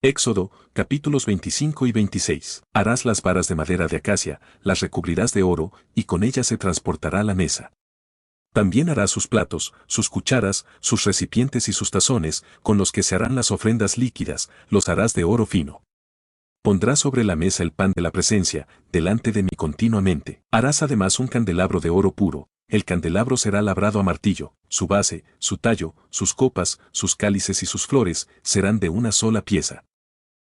Éxodo, capítulos 25 y 26. Harás las varas de madera de acacia, las recubrirás de oro, y con ellas se transportará la mesa. También harás sus platos, sus cucharas, sus recipientes y sus tazones, con los que se harán las ofrendas líquidas, los harás de oro fino. Pondrás sobre la mesa el pan de la presencia, delante de mí continuamente. Harás además un candelabro de oro puro. El candelabro será labrado a martillo, su base, su tallo, sus copas, sus cálices y sus flores, serán de una sola pieza.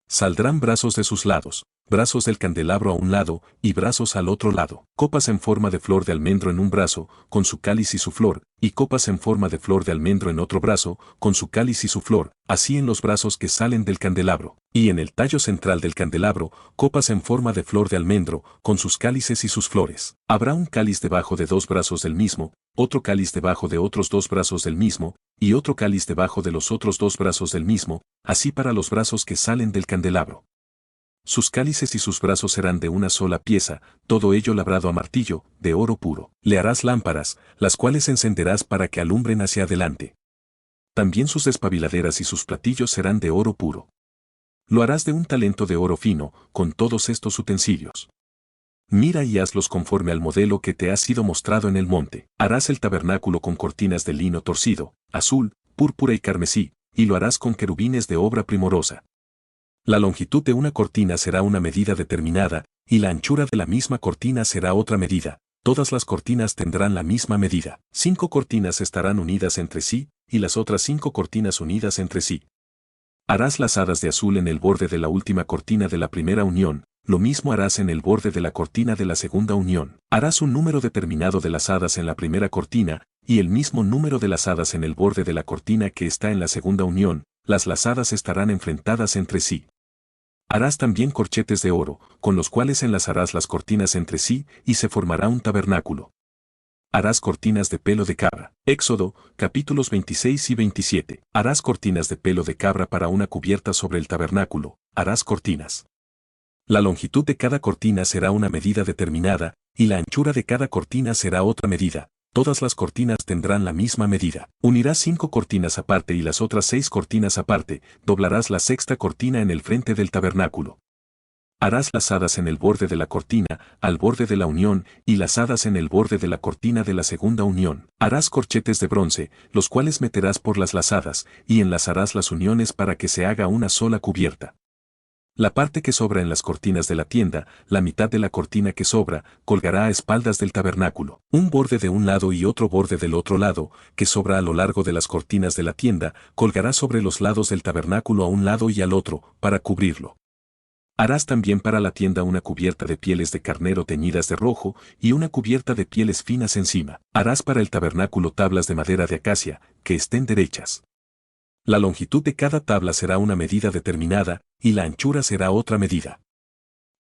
Saldrán brazos de sus lados, brazos del candelabro a un lado y brazos al otro lado. Copas en forma de flor de almendro en un brazo, con su cáliz y su flor, y copas en forma de flor de almendro en otro brazo, con su cáliz y su flor, así en los brazos que salen del candelabro. Y en el tallo central del candelabro, copas en forma de flor de almendro, con sus cálices y sus flores. Habrá un cáliz debajo de dos brazos del mismo, otro cáliz debajo de otros dos brazos del mismo, y otro cáliz debajo de los otros dos brazos del mismo, así para los brazos que salen del candelabro. Sus cálices y sus brazos serán de una sola pieza, todo ello labrado a martillo, de oro puro. Le harás lámparas, las cuales encenderás para que alumbren hacia adelante. También sus despabiladeras y sus platillos serán de oro puro. Lo harás de un talento de oro fino, con todos estos utensilios. Mira y hazlos conforme al modelo que te ha sido mostrado en el monte. Harás el tabernáculo con cortinas de lino torcido, azul, púrpura y carmesí, y lo harás con querubines de obra primorosa. La longitud de una cortina será una medida determinada, y la anchura de la misma cortina será otra medida. Todas las cortinas tendrán la misma medida. 5 cortinas estarán unidas entre sí, y las otras 5 cortinas unidas entre sí. Harás lazadas de azul en el borde de la última cortina de la primera unión, lo mismo harás en el borde de la cortina de la segunda unión. Harás un número determinado de lazadas en la primera cortina, y el mismo número de lazadas en el borde de la cortina que está en la segunda unión, las lazadas estarán enfrentadas entre sí. Harás también corchetes de oro, con los cuales enlazarás las cortinas entre sí, y se formará un tabernáculo. Harás cortinas de pelo de cabra. Éxodo, capítulos 26 y 27. Harás cortinas de pelo de cabra para una cubierta sobre el tabernáculo. Harás cortinas. La longitud de cada cortina será una medida determinada, y la anchura de cada cortina será otra medida. Todas las cortinas tendrán la misma medida. Unirás 5 cortinas aparte y las otras 6 cortinas aparte, doblarás la sexta cortina en el frente del tabernáculo. Harás lazadas en el borde de la cortina, al borde de la unión, y lazadas en el borde de la cortina de la segunda unión. Harás corchetes de bronce, los cuales meterás por las lazadas, y enlazarás las uniones para que se haga una sola cubierta. La parte que sobra en las cortinas de la tienda, la mitad de la cortina que sobra, colgará a espaldas del tabernáculo. Un borde de un lado y otro borde del otro lado, que sobra a lo largo de las cortinas de la tienda, colgará sobre los lados del tabernáculo a un lado y al otro, para cubrirlo. Harás también para la tienda una cubierta de pieles de carnero teñidas de rojo, y una cubierta de pieles finas encima. Harás para el tabernáculo tablas de madera de acacia, que estén derechas. La longitud de cada tabla será una medida determinada, y la anchura será otra medida.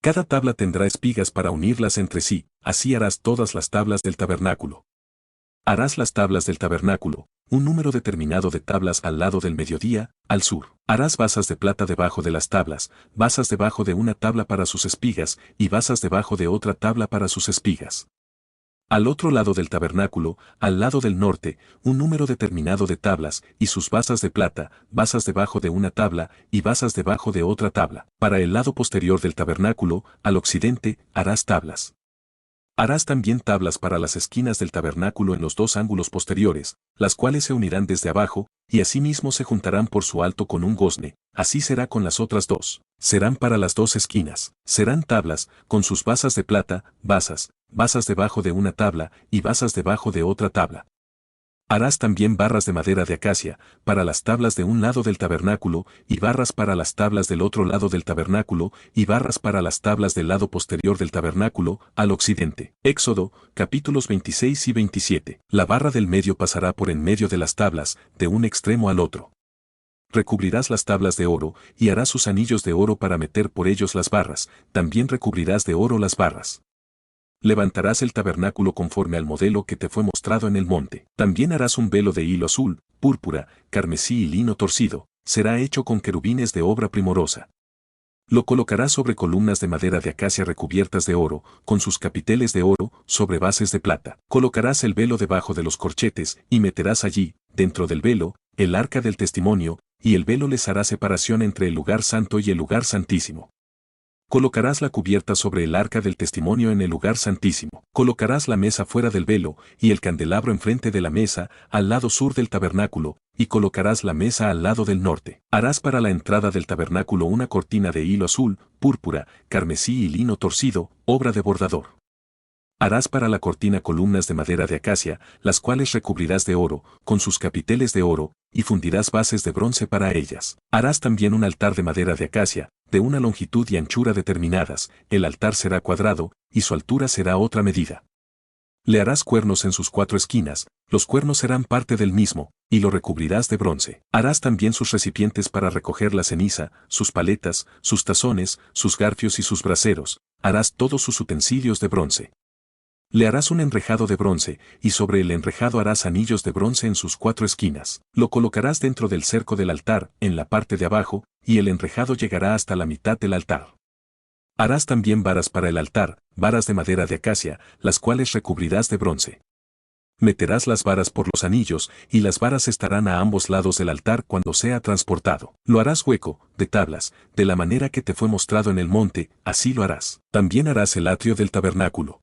Cada tabla tendrá espigas para unirlas entre sí, así harás todas las tablas del tabernáculo. Harás las tablas del tabernáculo, un número determinado de tablas al lado del mediodía, al sur. Harás basas de plata debajo de las tablas, basas debajo de una tabla para sus espigas, y basas debajo de otra tabla para sus espigas. Al otro lado del tabernáculo, al lado del norte, un número determinado de tablas, y sus basas de plata, basas debajo de una tabla, y basas debajo de otra tabla. Para el lado posterior del tabernáculo, al occidente, harás tablas. Harás también tablas para las esquinas del tabernáculo en los 2 ángulos posteriores, las cuales se unirán desde abajo, y asimismo se juntarán por su alto con un gozne. Así será con las otras 2. Serán para las 2 esquinas. Serán tablas, con sus basas de plata, basas debajo de una tabla, y basas debajo de otra tabla. Harás también barras de madera de acacia, para las tablas de un lado del tabernáculo, y barras para las tablas del otro lado del tabernáculo, y barras para las tablas del lado posterior del tabernáculo, al occidente. Éxodo, capítulos 26 y 27. La barra del medio pasará por en medio de las tablas, de un extremo al otro. Recubrirás las tablas de oro, y harás sus anillos de oro para meter por ellos las barras, también recubrirás de oro las barras. Levantarás el tabernáculo conforme al modelo que te fue mostrado en el monte. También harás un velo de hilo azul, púrpura, carmesí y lino torcido, será hecho con querubines de obra primorosa. Lo colocarás sobre columnas de madera de acacia recubiertas de oro, con sus capiteles de oro, sobre bases de plata. Colocarás el velo debajo de los corchetes, y meterás allí, dentro del velo, el arca del testimonio, y el velo les hará separación entre el lugar santo y el lugar santísimo. Colocarás la cubierta sobre el arca del testimonio en el lugar santísimo. Colocarás la mesa fuera del velo, y el candelabro enfrente de la mesa, al lado sur del tabernáculo, y colocarás la mesa al lado del norte. Harás para la entrada del tabernáculo una cortina de hilo azul, púrpura, carmesí y lino torcido, obra de bordador. Harás para la cortina columnas de madera de acacia, las cuales recubrirás de oro, con sus capiteles de oro, y fundirás bases de bronce para ellas. Harás también un altar de madera de acacia, de una longitud y anchura determinadas, el altar será cuadrado, y su altura será otra medida. Le harás cuernos en sus 4 esquinas, los cuernos serán parte del mismo, y lo recubrirás de bronce. Harás también sus recipientes para recoger la ceniza, sus paletas, sus tazones, sus garfios y sus braseros, harás todos sus utensilios de bronce. Le harás un enrejado de bronce, y sobre el enrejado harás anillos de bronce en sus 4 esquinas. Lo colocarás dentro del cerco del altar, en la parte de abajo, y el enrejado llegará hasta la mitad del altar. Harás también varas para el altar, varas de madera de acacia, las cuales recubrirás de bronce. Meterás las varas por los anillos, y las varas estarán a ambos lados del altar cuando sea transportado. Lo harás hueco, de tablas, de la manera que te fue mostrado en el monte, así lo harás. También harás el atrio del tabernáculo.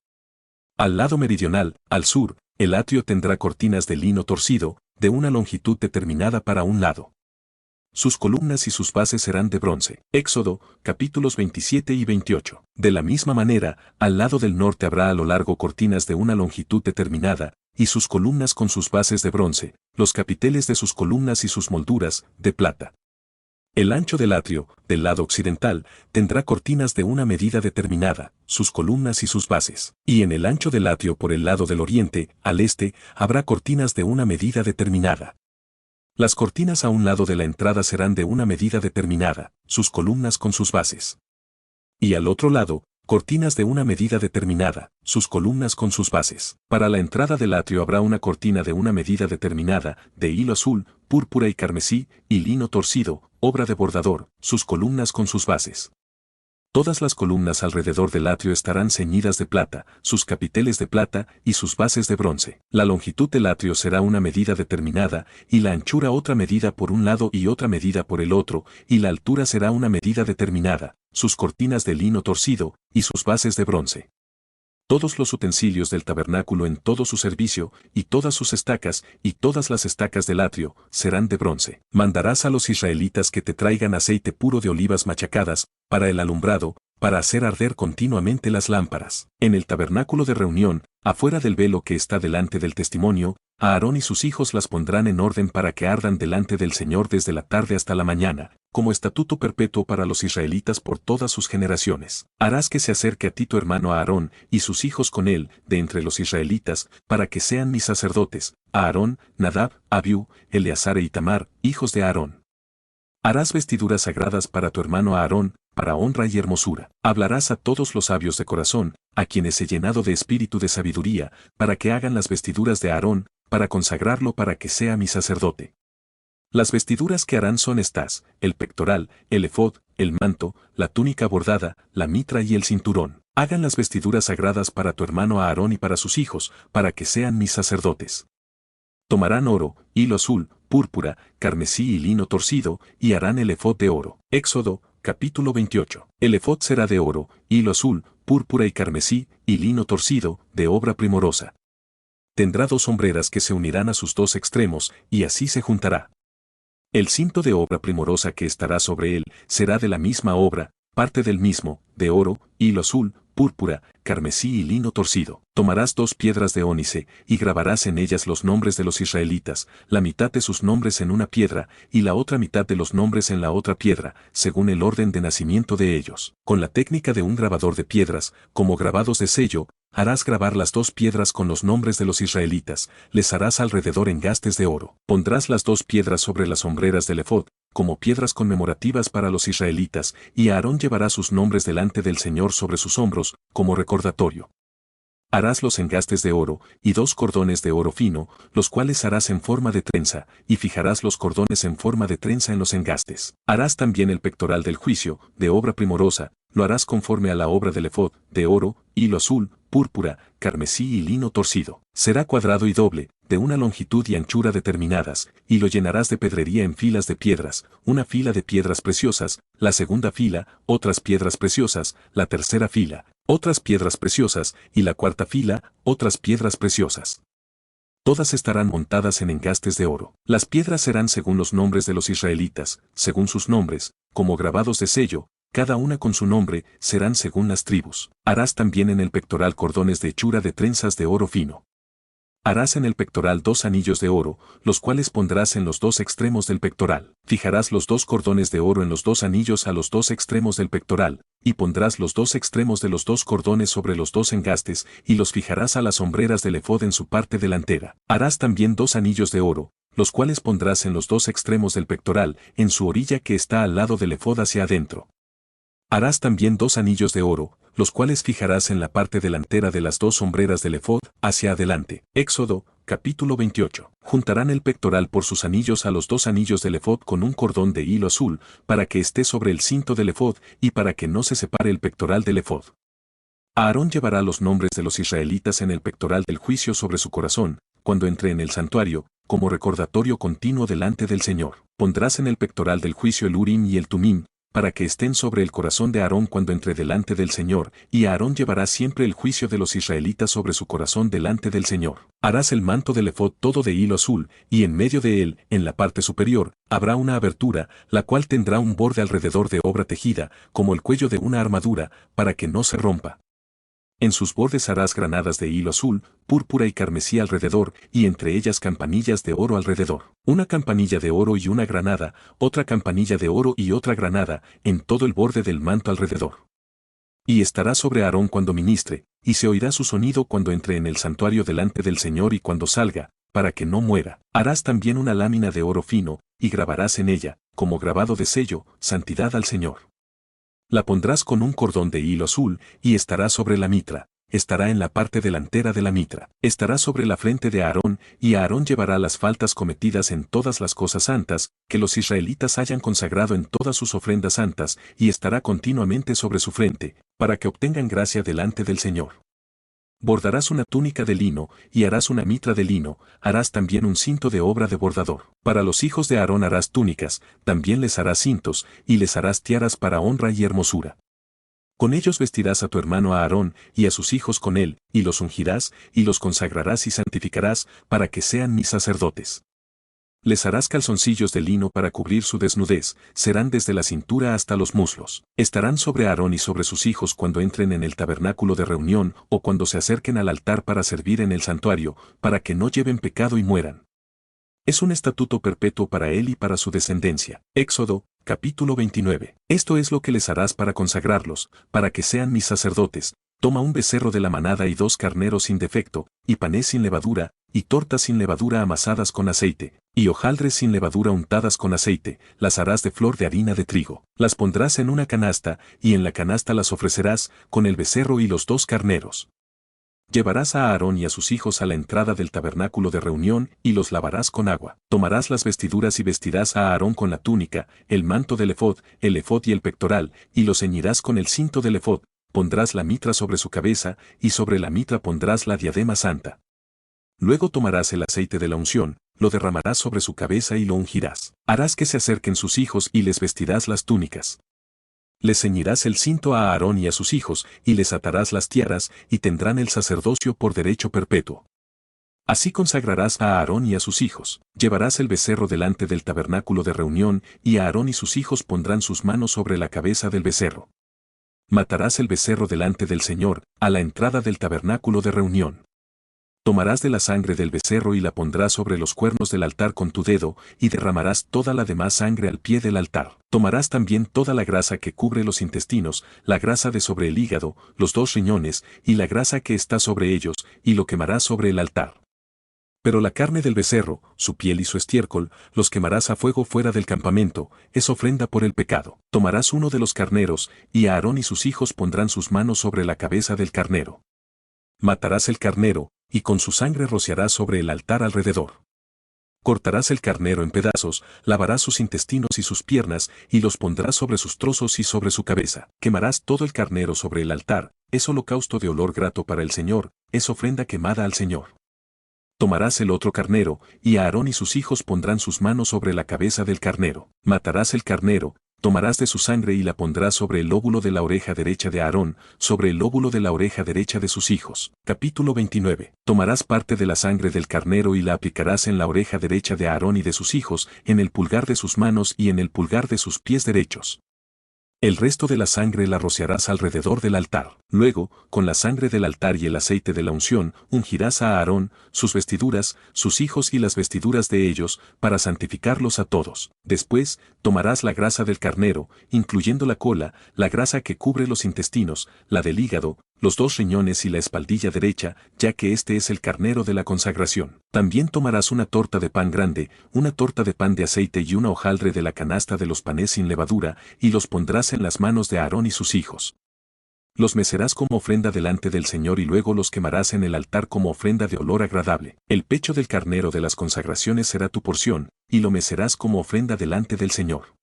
Al lado meridional, al sur, el atrio tendrá cortinas de lino torcido, de una longitud determinada para un lado. Sus columnas y sus bases serán de bronce. Éxodo, capítulos 27 y 28. De la misma manera, al lado del norte habrá a lo largo cortinas de una longitud determinada, y sus columnas con sus bases de bronce, los capiteles de sus columnas y sus molduras, de plata. El ancho del atrio, del lado occidental, tendrá cortinas de una medida determinada, sus columnas y sus bases. Y en el ancho del atrio por el lado del oriente, al este, habrá cortinas de una medida determinada. Las cortinas a un lado de la entrada serán de una medida determinada, sus columnas con sus bases. Y al otro lado, cortinas de una medida determinada, sus columnas con sus bases. Para la entrada del atrio habrá una cortina de una medida determinada, de hilo azul, púrpura y carmesí, y lino torcido, obra de bordador, sus columnas con sus bases. Todas las columnas alrededor del atrio estarán ceñidas de plata, sus capiteles de plata y sus bases de bronce. La longitud del atrio será una medida determinada, y la anchura otra medida por un lado y otra medida por el otro, y la altura será una medida determinada, sus cortinas de lino torcido, y sus bases de bronce. Todos los utensilios del tabernáculo en todo su servicio, y todas sus estacas, y todas las estacas del atrio, serán de bronce. Mandarás a los israelitas que te traigan aceite puro de olivas machacadas, para el alumbrado, para hacer arder continuamente las lámparas. En el tabernáculo de reunión, afuera del velo que está delante del testimonio, Aarón y sus hijos las pondrán en orden para que ardan delante del Señor desde la tarde hasta la mañana, como estatuto perpetuo para los israelitas por todas sus generaciones. Harás que se acerque a ti tu hermano Aarón y sus hijos con él, de entre los israelitas, para que sean mis sacerdotes, Aarón, Nadab, Abiú, Eleazar e Itamar, hijos de Aarón. Harás vestiduras sagradas para tu hermano Aarón, para honra y hermosura. Hablarás a todos los sabios de corazón, a quienes he llenado de espíritu de sabiduría, para que hagan las vestiduras de Aarón, para consagrarlo para que sea mi sacerdote. Las vestiduras que harán son estas: el pectoral, el efod, el manto, la túnica bordada, la mitra y el cinturón. Hagan las vestiduras sagradas para tu hermano Aarón y para sus hijos, para que sean mis sacerdotes. Tomarán oro, hilo azul, púrpura, carmesí y lino torcido, y harán el efod de oro. Éxodo, capítulo 28. El efod será de oro, hilo azul, púrpura y carmesí, y lino torcido, de obra primorosa. Tendrá 2 hombreras que se unirán a sus 2 extremos, y así se juntará. El cinto de obra primorosa que estará sobre él será de la misma obra, parte del mismo, de oro, hilo azul, púrpura, carmesí y lino torcido. Tomarás 2 piedras de ónice, y grabarás en ellas los nombres de los israelitas, la mitad de sus nombres en una piedra, y la otra mitad de los nombres en la otra piedra, según el orden de nacimiento de ellos. Con la técnica de un grabador de piedras, como grabados de sello, harás grabar las 2 piedras con los nombres de los israelitas, les harás alrededor engastes de oro. Pondrás las 2 piedras sobre las hombreras del efod, como piedras conmemorativas para los israelitas, y Aarón llevará sus nombres delante del Señor sobre sus hombros, como recordatorio. Harás los engastes de oro, y 2 cordones de oro fino, los cuales harás en forma de trenza, y fijarás los cordones en forma de trenza en los engastes. Harás también el pectoral del juicio, de obra primorosa, lo harás conforme a la obra del efod, de oro, hilo azul, púrpura, carmesí y lino torcido. Será cuadrado y doble, de una longitud y anchura determinadas, y lo llenarás de pedrería en filas de piedras, una fila de piedras preciosas, la segunda fila, otras piedras preciosas, la tercera fila, otras piedras preciosas, y la cuarta fila, otras piedras preciosas. Todas estarán montadas en engastes de oro. Las piedras serán según los nombres de los israelitas, según sus nombres, como grabados de sello, cada una con su nombre, serán según las tribus. Harás también en el pectoral cordones de hechura de trenzas de oro fino. Harás en el pectoral 2 anillos de oro, los cuales pondrás en los 2 extremos del pectoral. Fijarás los 2 cordones de oro en los 2 anillos a los 2 extremos del pectoral, y pondrás los 2 extremos de los 2 cordones sobre los 2 engastes, y los fijarás a las hombreras del efod en su parte delantera. Harás también 2 anillos de oro, los cuales pondrás en los 2 extremos del pectoral, en su orilla que está al lado del efod hacia adentro. Harás también 2 anillos de oro, los cuales fijarás en la parte delantera de las 2 sombreras del efod, hacia adelante. Éxodo, capítulo 28. Juntarán el pectoral por sus anillos a los 2 anillos del efod con un cordón de hilo azul, para que esté sobre el cinto del efod, y para que no se separe el pectoral del efod. Aarón llevará los nombres de los israelitas en el pectoral del juicio sobre su corazón, cuando entre en el santuario, como recordatorio continuo delante del Señor. Pondrás en el pectoral del juicio el Urim y el Tumim, para que estén sobre el corazón de Aarón cuando entre delante del Señor, y Aarón llevará siempre el juicio de los israelitas sobre su corazón delante del Señor. Harás el manto del efod todo de hilo azul, y en medio de él, en la parte superior, habrá una abertura, la cual tendrá un borde alrededor de obra tejida, como el cuello de una armadura, para que no se rompa. En sus bordes harás granadas de hilo azul, púrpura y carmesí alrededor, y entre ellas campanillas de oro alrededor. Una campanilla de oro y una granada, otra campanilla de oro y otra granada, en todo el borde del manto alrededor. Y estará sobre Aarón cuando ministre, y se oirá su sonido cuando entre en el santuario delante del Señor y cuando salga, para que no muera. Harás también una lámina de oro fino, y grabarás en ella, como grabado de sello, santidad al Señor. La pondrás con un cordón de hilo azul, y estará sobre la mitra, estará en la parte delantera de la mitra, estará sobre la frente de Aarón, y Aarón llevará las faltas cometidas en todas las cosas santas, que los israelitas hayan consagrado en todas sus ofrendas santas, y estará continuamente sobre su frente, para que obtengan gracia delante del Señor. Bordarás una túnica de lino, y harás una mitra de lino, harás también un cinto de obra de bordador. Para los hijos de Aarón harás túnicas, también les harás cintos, y les harás tiaras para honra y hermosura. Con ellos vestirás a tu hermano Aarón, y a sus hijos con él, y los ungirás, y los consagrarás y santificarás, para que sean mis sacerdotes. Les harás calzoncillos de lino para cubrir su desnudez, serán desde la cintura hasta los muslos. Estarán sobre Aarón y sobre sus hijos cuando entren en el tabernáculo de reunión o cuando se acerquen al altar para servir en el santuario, para que no lleven pecado y mueran. Es un estatuto perpetuo para él y para su descendencia. Éxodo, capítulo 29. Esto es lo que les harás para consagrarlos, para que sean mis sacerdotes. Toma un becerro de la manada y 2 carneros sin defecto, y panes sin levadura, y tortas sin levadura amasadas con aceite, y hojaldres sin levadura untadas con aceite, las harás de flor de harina de trigo. Las pondrás en una canasta, y en la canasta las ofrecerás, con el becerro y los 2 carneros. Llevarás a Aarón y a sus hijos a la entrada del tabernáculo de reunión, y los lavarás con agua. Tomarás las vestiduras y vestirás a Aarón con la túnica, el manto del efod y el pectoral, y lo ceñirás con el cinto del efod. Pondrás la mitra sobre su cabeza, y sobre la mitra pondrás la diadema santa. Luego tomarás el aceite de la unción, lo derramarás sobre su cabeza y lo ungirás. Harás que se acerquen sus hijos y les vestirás las túnicas. Les ceñirás el cinto a Aarón y a sus hijos, y les atarás las tiaras, y tendrán el sacerdocio por derecho perpetuo. Así consagrarás a Aarón y a sus hijos. Llevarás el becerro delante del tabernáculo de reunión, y Aarón y sus hijos pondrán sus manos sobre la cabeza del becerro. Matarás el becerro delante del Señor, a la entrada del tabernáculo de reunión. Tomarás de la sangre del becerro y la pondrás sobre los cuernos del altar con tu dedo, y derramarás toda la demás sangre al pie del altar. Tomarás también toda la grasa que cubre los intestinos, la grasa de sobre el hígado, los 2 riñones, y la grasa que está sobre ellos, y lo quemarás sobre el altar. Pero la carne del becerro, su piel y su estiércol, los quemarás a fuego fuera del campamento, es ofrenda por el pecado. Tomarás uno de los carneros, y Aarón y sus hijos pondrán sus manos sobre la cabeza del carnero. Matarás el carnero, y con su sangre rociarás sobre el altar alrededor. Cortarás el carnero en pedazos, lavarás sus intestinos y sus piernas, y los pondrás sobre sus trozos y sobre su cabeza. Quemarás todo el carnero sobre el altar, es holocausto de olor grato para el Señor, es ofrenda quemada al Señor. Tomarás el otro carnero, y Aarón y sus hijos pondrán sus manos sobre la cabeza del carnero. Matarás el carnero, tomarás de su sangre y la pondrás sobre el lóbulo de la oreja derecha de Aarón, sobre el lóbulo de la oreja derecha de sus hijos. Capítulo 29. Tomarás parte de la sangre del carnero y la aplicarás en la oreja derecha de Aarón y de sus hijos, en el pulgar de sus manos y en el pulgar de sus pies derechos. El resto de la sangre la rociarás alrededor del altar. Luego, con la sangre del altar y el aceite de la unción, ungirás a Aarón, sus vestiduras, sus hijos y las vestiduras de ellos, para santificarlos a todos. Después, tomarás la grasa del carnero, incluyendo la cola, la grasa que cubre los intestinos, la del hígado, los 2 riñones y la espaldilla derecha, ya que este es el carnero de la consagración. También tomarás una torta de pan grande, una torta de pan de aceite y una hojaldre de la canasta de los panes sin levadura, y los pondrás en las manos de Aarón y sus hijos. Los mecerás como ofrenda delante del Señor y luego los quemarás en el altar como ofrenda de olor agradable. El pecho del carnero de las consagraciones será tu porción, y lo mecerás como ofrenda delante del Señor.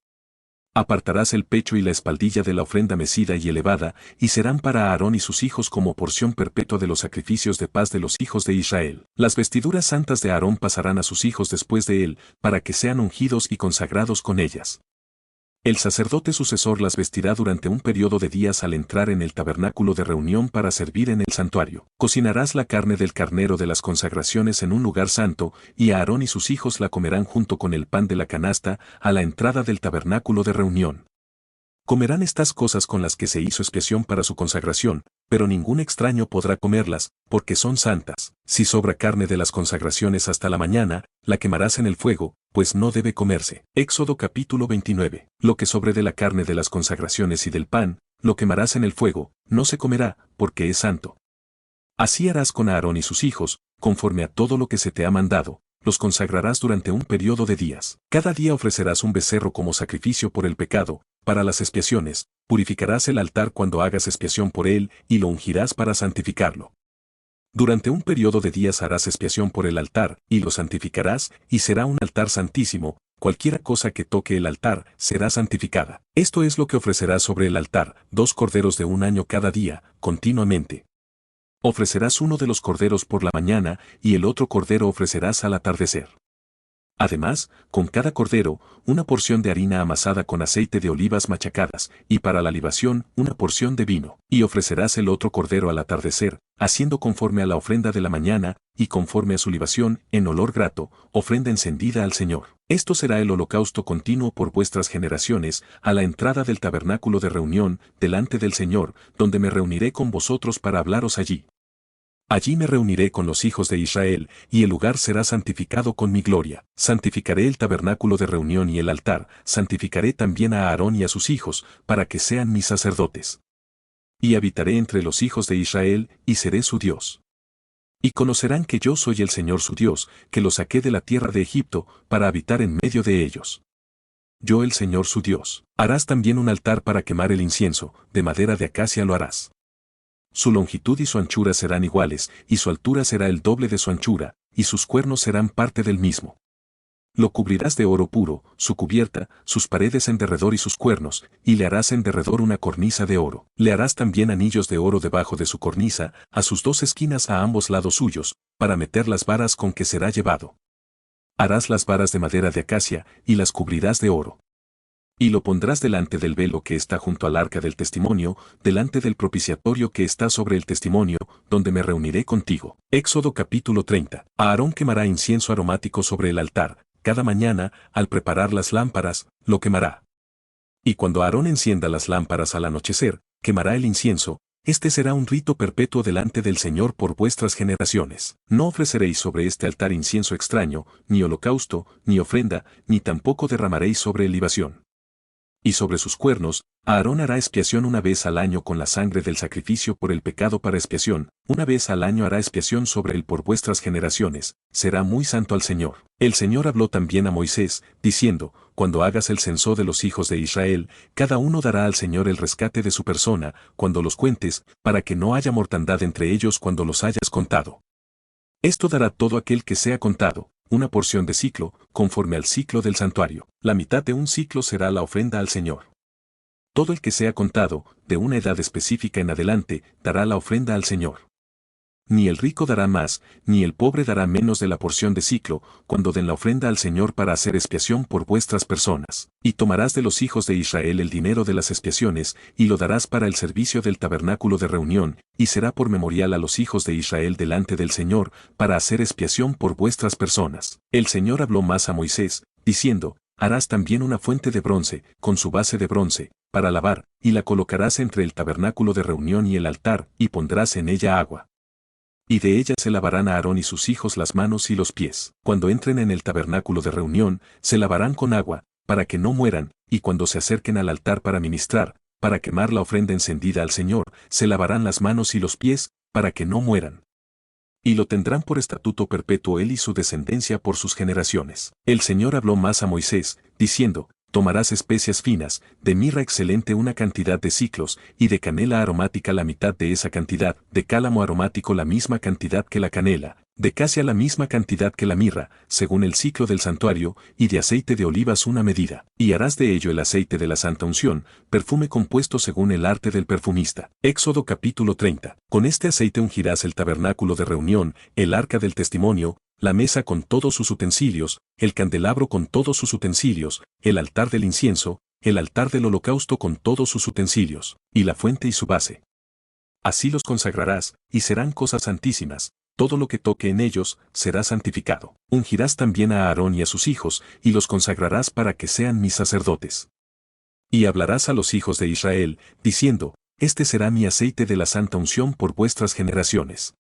Apartarás el pecho y la espaldilla de la ofrenda mecida y elevada, y serán para Aarón y sus hijos como porción perpetua de los sacrificios de paz de los hijos de Israel. Las vestiduras santas de Aarón pasarán a sus hijos después de él, para que sean ungidos y consagrados con ellas. El sacerdote sucesor las vestirá durante un periodo de días al entrar en el tabernáculo de reunión para servir en el santuario. Cocinarás la carne del carnero de las consagraciones en un lugar santo, y Aarón y sus hijos la comerán junto con el pan de la canasta, a la entrada del tabernáculo de reunión. Comerán estas cosas con las que se hizo expiación para su consagración, pero ningún extraño podrá comerlas, porque son santas. Si sobra carne de las consagraciones hasta la mañana, la quemarás en el fuego, pues no debe comerse. Éxodo capítulo 29. Lo que sobre de la carne de las consagraciones y del pan, lo quemarás en el fuego, no se comerá, porque es santo. Así harás con Aarón y sus hijos, conforme a todo lo que se te ha mandado, los consagrarás durante un periodo de días. Cada día ofrecerás un becerro como sacrificio por el pecado, para las expiaciones, purificarás el altar cuando hagas expiación por él y lo ungirás para santificarlo. Durante un periodo de días harás expiación por el altar y lo santificarás, y será un altar santísimo, cualquiera cosa que toque el altar será santificada. Esto es lo que ofrecerás sobre el altar, 2 corderos de 1 año cada día, continuamente. Ofrecerás uno de los corderos por la mañana y el otro cordero ofrecerás al atardecer. Además, con cada cordero, una porción de harina amasada con aceite de olivas machacadas, y para la libación, una porción de vino. Y ofrecerás el otro cordero al atardecer, haciendo conforme a la ofrenda de la mañana, y conforme a su libación, en olor grato, ofrenda encendida al Señor. Esto será el holocausto continuo por vuestras generaciones, a la entrada del tabernáculo de reunión, delante del Señor, donde me reuniré con vosotros para hablaros allí. Allí me reuniré con los hijos de Israel, y el lugar será santificado con mi gloria. Santificaré el tabernáculo de reunión y el altar, santificaré también a Aarón y a sus hijos, para que sean mis sacerdotes. Y habitaré entre los hijos de Israel, y seré su Dios. Y conocerán que yo soy el Señor su Dios, que los saqué de la tierra de Egipto, para habitar en medio de ellos. Yo el Señor su Dios. Harás también un altar para quemar el incienso, de madera de acacia lo harás. Su longitud y su anchura serán iguales, y su altura será el doble de su anchura, y sus cuernos serán parte del mismo. Lo cubrirás de oro puro, su cubierta, sus paredes en derredor y sus cuernos, y le harás en derredor una cornisa de oro. Le harás también anillos de oro debajo de su cornisa, a sus 2 esquinas a ambos lados suyos, para meter las varas con que será llevado. Harás las varas de madera de acacia, y las cubrirás de oro. Y lo pondrás delante del velo que está junto al arca del testimonio, delante del propiciatorio que está sobre el testimonio, donde me reuniré contigo. Éxodo capítulo 30. Aarón quemará incienso aromático sobre el altar, cada mañana, al preparar las lámparas, lo quemará. Y cuando Aarón encienda las lámparas al anochecer, quemará el incienso. Este será un rito perpetuo delante del Señor por vuestras generaciones. No ofreceréis sobre este altar incienso extraño, ni holocausto, ni ofrenda, ni tampoco derramaréis sobre él libación. Y sobre sus cuernos, Aarón hará expiación una vez al año con la sangre del sacrificio por el pecado para expiación, una vez al año hará expiación sobre él por vuestras generaciones, será muy santo al Señor. El Señor habló también a Moisés, diciendo, cuando hagas el censo de los hijos de Israel, cada uno dará al Señor el rescate de su persona, cuando los cuentes, para que no haya mortandad entre ellos cuando los hayas contado. Esto dará todo aquel que sea contado, una porción de siclo, conforme al siclo del santuario. La mitad de un siclo será la ofrenda al Señor. Todo el que sea contado, de una edad específica en adelante, dará la ofrenda al Señor. Ni el rico dará más, ni el pobre dará menos de la porción de siclo, cuando den la ofrenda al Señor para hacer expiación por vuestras personas. Y tomarás de los hijos de Israel el dinero de las expiaciones, y lo darás para el servicio del tabernáculo de reunión, y será por memorial a los hijos de Israel delante del Señor, para hacer expiación por vuestras personas. El Señor habló más a Moisés, diciendo, harás también una fuente de bronce, con su base de bronce, para lavar, y la colocarás entre el tabernáculo de reunión y el altar, y pondrás en ella agua. Y de ella se lavarán a Aarón y sus hijos las manos y los pies. Cuando entren en el tabernáculo de reunión, se lavarán con agua, para que no mueran, y cuando se acerquen al altar para ministrar, para quemar la ofrenda encendida al Señor, se lavarán las manos y los pies, para que no mueran. Y lo tendrán por estatuto perpetuo él y su descendencia por sus generaciones. El Señor habló más a Moisés, diciendo, tomarás especias finas, de mirra excelente una cantidad de siclos, y de canela aromática la mitad de esa cantidad, de cálamo aromático la misma cantidad que la canela, de casia la misma cantidad que la mirra, según el ciclo del santuario, y de aceite de olivas una medida. Y harás de ello el aceite de la santa unción, perfume compuesto según el arte del perfumista. Éxodo capítulo 30. Con este aceite ungirás el tabernáculo de reunión, el arca del testimonio, la mesa con todos sus utensilios, el candelabro con todos sus utensilios, el altar del incienso, el altar del holocausto con todos sus utensilios, y la fuente y su base. Así los consagrarás, y serán cosas santísimas, todo lo que toque en ellos será santificado. Ungirás también a Aarón y a sus hijos, y los consagrarás para que sean mis sacerdotes. Y hablarás a los hijos de Israel, diciendo, este será mi aceite de la santa unción por vuestras generaciones.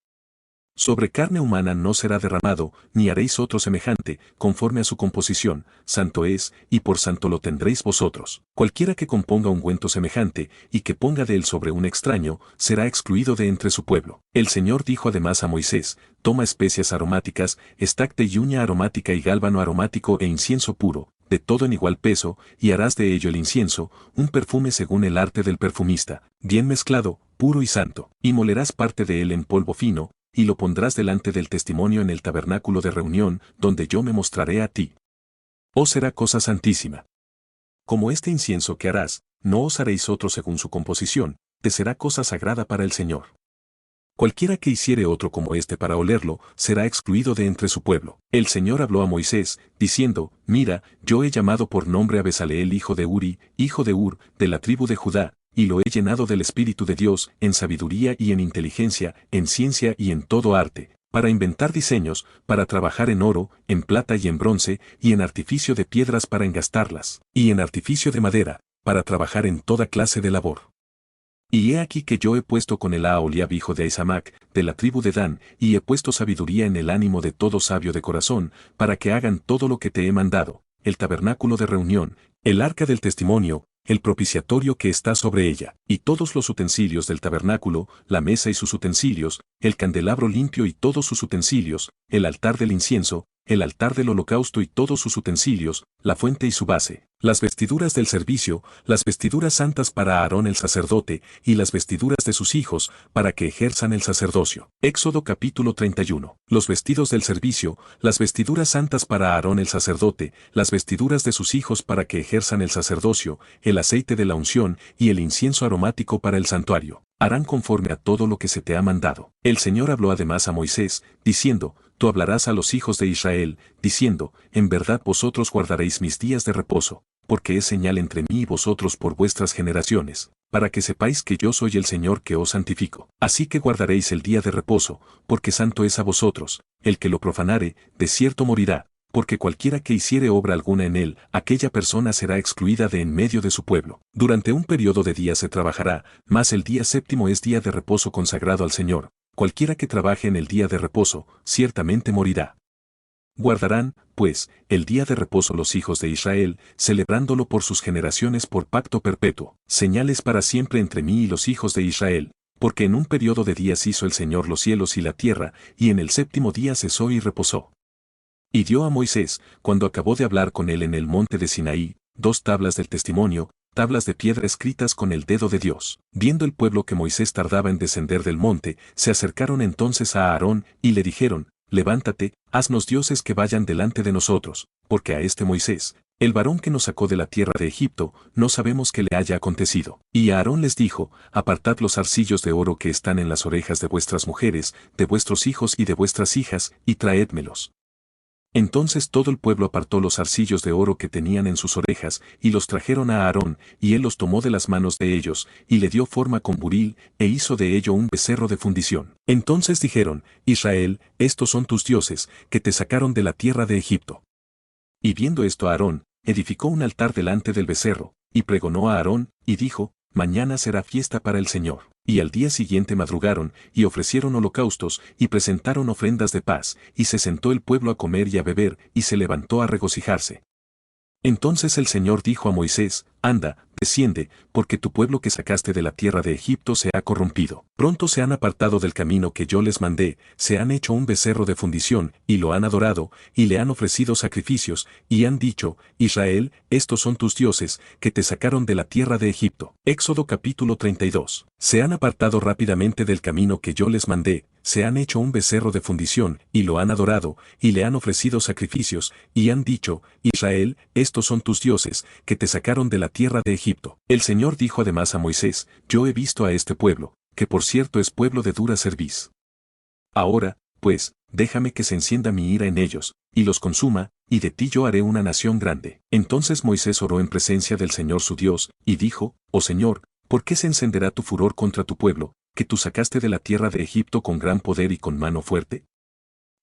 Sobre carne humana no será derramado, ni haréis otro semejante, conforme a su composición, santo es, y por santo lo tendréis vosotros. Cualquiera que componga ungüento semejante, y que ponga de él sobre un extraño, será excluido de entre su pueblo. El Señor dijo además a Moisés, toma especias aromáticas, estacte y uña aromática y gálbano aromático e incienso puro, de todo en igual peso, y harás de ello el incienso, un perfume según el arte del perfumista, bien mezclado, puro y santo, y molerás parte de él en polvo fino, y lo pondrás delante del testimonio en el tabernáculo de reunión, donde yo me mostraré a ti. Os será cosa santísima. Como este incienso que harás, no os haréis otro según su composición, te será cosa sagrada para el Señor. Cualquiera que hiciere otro como este para olerlo, será excluido de entre su pueblo. El Señor habló a Moisés, diciendo, mira, yo he llamado por nombre a Bezaleel hijo de Uri, hijo de Ur, de la tribu de Judá, y lo he llenado del Espíritu de Dios, en sabiduría y en inteligencia, en ciencia y en todo arte, para inventar diseños, para trabajar en oro, en plata y en bronce, y en artificio de piedras para engastarlas, y en artificio de madera, para trabajar en toda clase de labor. Y he aquí que yo he puesto con él a Aholiab hijo de Ahisamac, de la tribu de Dan, y he puesto sabiduría en el ánimo de todo sabio de corazón, para que hagan todo lo que te he mandado, el tabernáculo de reunión, el arca del testimonio, el propiciatorio que está sobre ella, y todos los utensilios del tabernáculo, la mesa y sus utensilios, el candelabro limpio y todos sus utensilios, el altar del incienso, el altar del holocausto y todos sus utensilios, la fuente y su base, las vestiduras del servicio, las vestiduras santas para Aarón el sacerdote, y las vestiduras de sus hijos, para que ejerzan el sacerdocio. Éxodo capítulo 31. Los vestidos del servicio, las vestiduras santas para Aarón el sacerdote, las vestiduras de sus hijos para que ejerzan el sacerdocio, el aceite de la unción y el incienso aromático para el santuario. Harán conforme a todo lo que se te ha mandado. El Señor habló además a Moisés, diciendo, tú hablarás a los hijos de Israel, diciendo, en verdad vosotros guardaréis mis días de reposo, porque es señal entre mí y vosotros por vuestras generaciones, para que sepáis que yo soy el Señor que os santifico. Así que guardaréis el día de reposo, porque santo es a vosotros, el que lo profanare, de cierto morirá, porque cualquiera que hiciere obra alguna en él, aquella persona será excluida de en medio de su pueblo. Durante un periodo de días se trabajará, mas el día séptimo es día de reposo consagrado al Señor. Cualquiera que trabaje en el día de reposo, ciertamente morirá. Guardarán, pues, el día de reposo los hijos de Israel, celebrándolo por sus generaciones por pacto perpetuo, señales para siempre entre mí y los hijos de Israel, porque en un periodo de días hizo el Señor los cielos y la tierra, y en el séptimo día cesó y reposó. Y dio a Moisés, cuando acabó de hablar con él en el monte de Sinaí, 2 tablas del testimonio, tablas de piedra escritas con el dedo de Dios. Viendo el pueblo que Moisés tardaba en descender del monte, se acercaron entonces a Aarón, y le dijeron, levántate, haznos dioses que vayan delante de nosotros, porque a este Moisés, El varón que nos sacó de la tierra de Egipto, no sabemos qué le haya acontecido. Y Aarón les dijo, apartad los arcillos de oro que están en las orejas de vuestras mujeres, de vuestros hijos y de vuestras hijas, y traédmelos. Entonces todo el pueblo apartó los arcillos de oro que tenían en sus orejas, y los trajeron a Aarón, y él los tomó de las manos de ellos, y le dio forma con buril, e hizo de ello un becerro de fundición. Entonces dijeron, Israel, estos son tus dioses, que te sacaron de la tierra de Egipto. Y viendo esto Aarón, edificó un altar delante del becerro, y pregonó a Aarón, y dijo, mañana será fiesta para el Señor. Y al día siguiente madrugaron, y ofrecieron holocaustos, y presentaron ofrendas de paz, y se sentó el pueblo a comer y a beber, y se levantó a regocijarse. Entonces el Señor dijo a Moisés, anda, desciende, porque tu pueblo que sacaste de la tierra de Egipto se ha corrompido. Pronto se han apartado del camino que yo les mandé, se han hecho un becerro de fundición, y lo han adorado, y le han ofrecido sacrificios, y han dicho, Israel, estos son tus dioses, que te sacaron de la tierra de Egipto. Éxodo capítulo 32. Se han apartado rápidamente del camino que yo les mandé, se han hecho un becerro de fundición, y lo han adorado, y le han ofrecido sacrificios, y han dicho, Israel, estos son tus dioses, que te sacaron de la tierra de Egipto. El Señor dijo además a Moisés, yo he visto a este pueblo, que por cierto es pueblo de dura cerviz. Ahora, pues, déjame que se encienda mi ira en ellos, y los consuma, y de ti yo haré una nación grande. Entonces Moisés oró en presencia del Señor su Dios, y dijo, oh Señor, ¿por qué se encenderá tu furor contra tu pueblo, que tú sacaste de la tierra de Egipto con gran poder y con mano fuerte?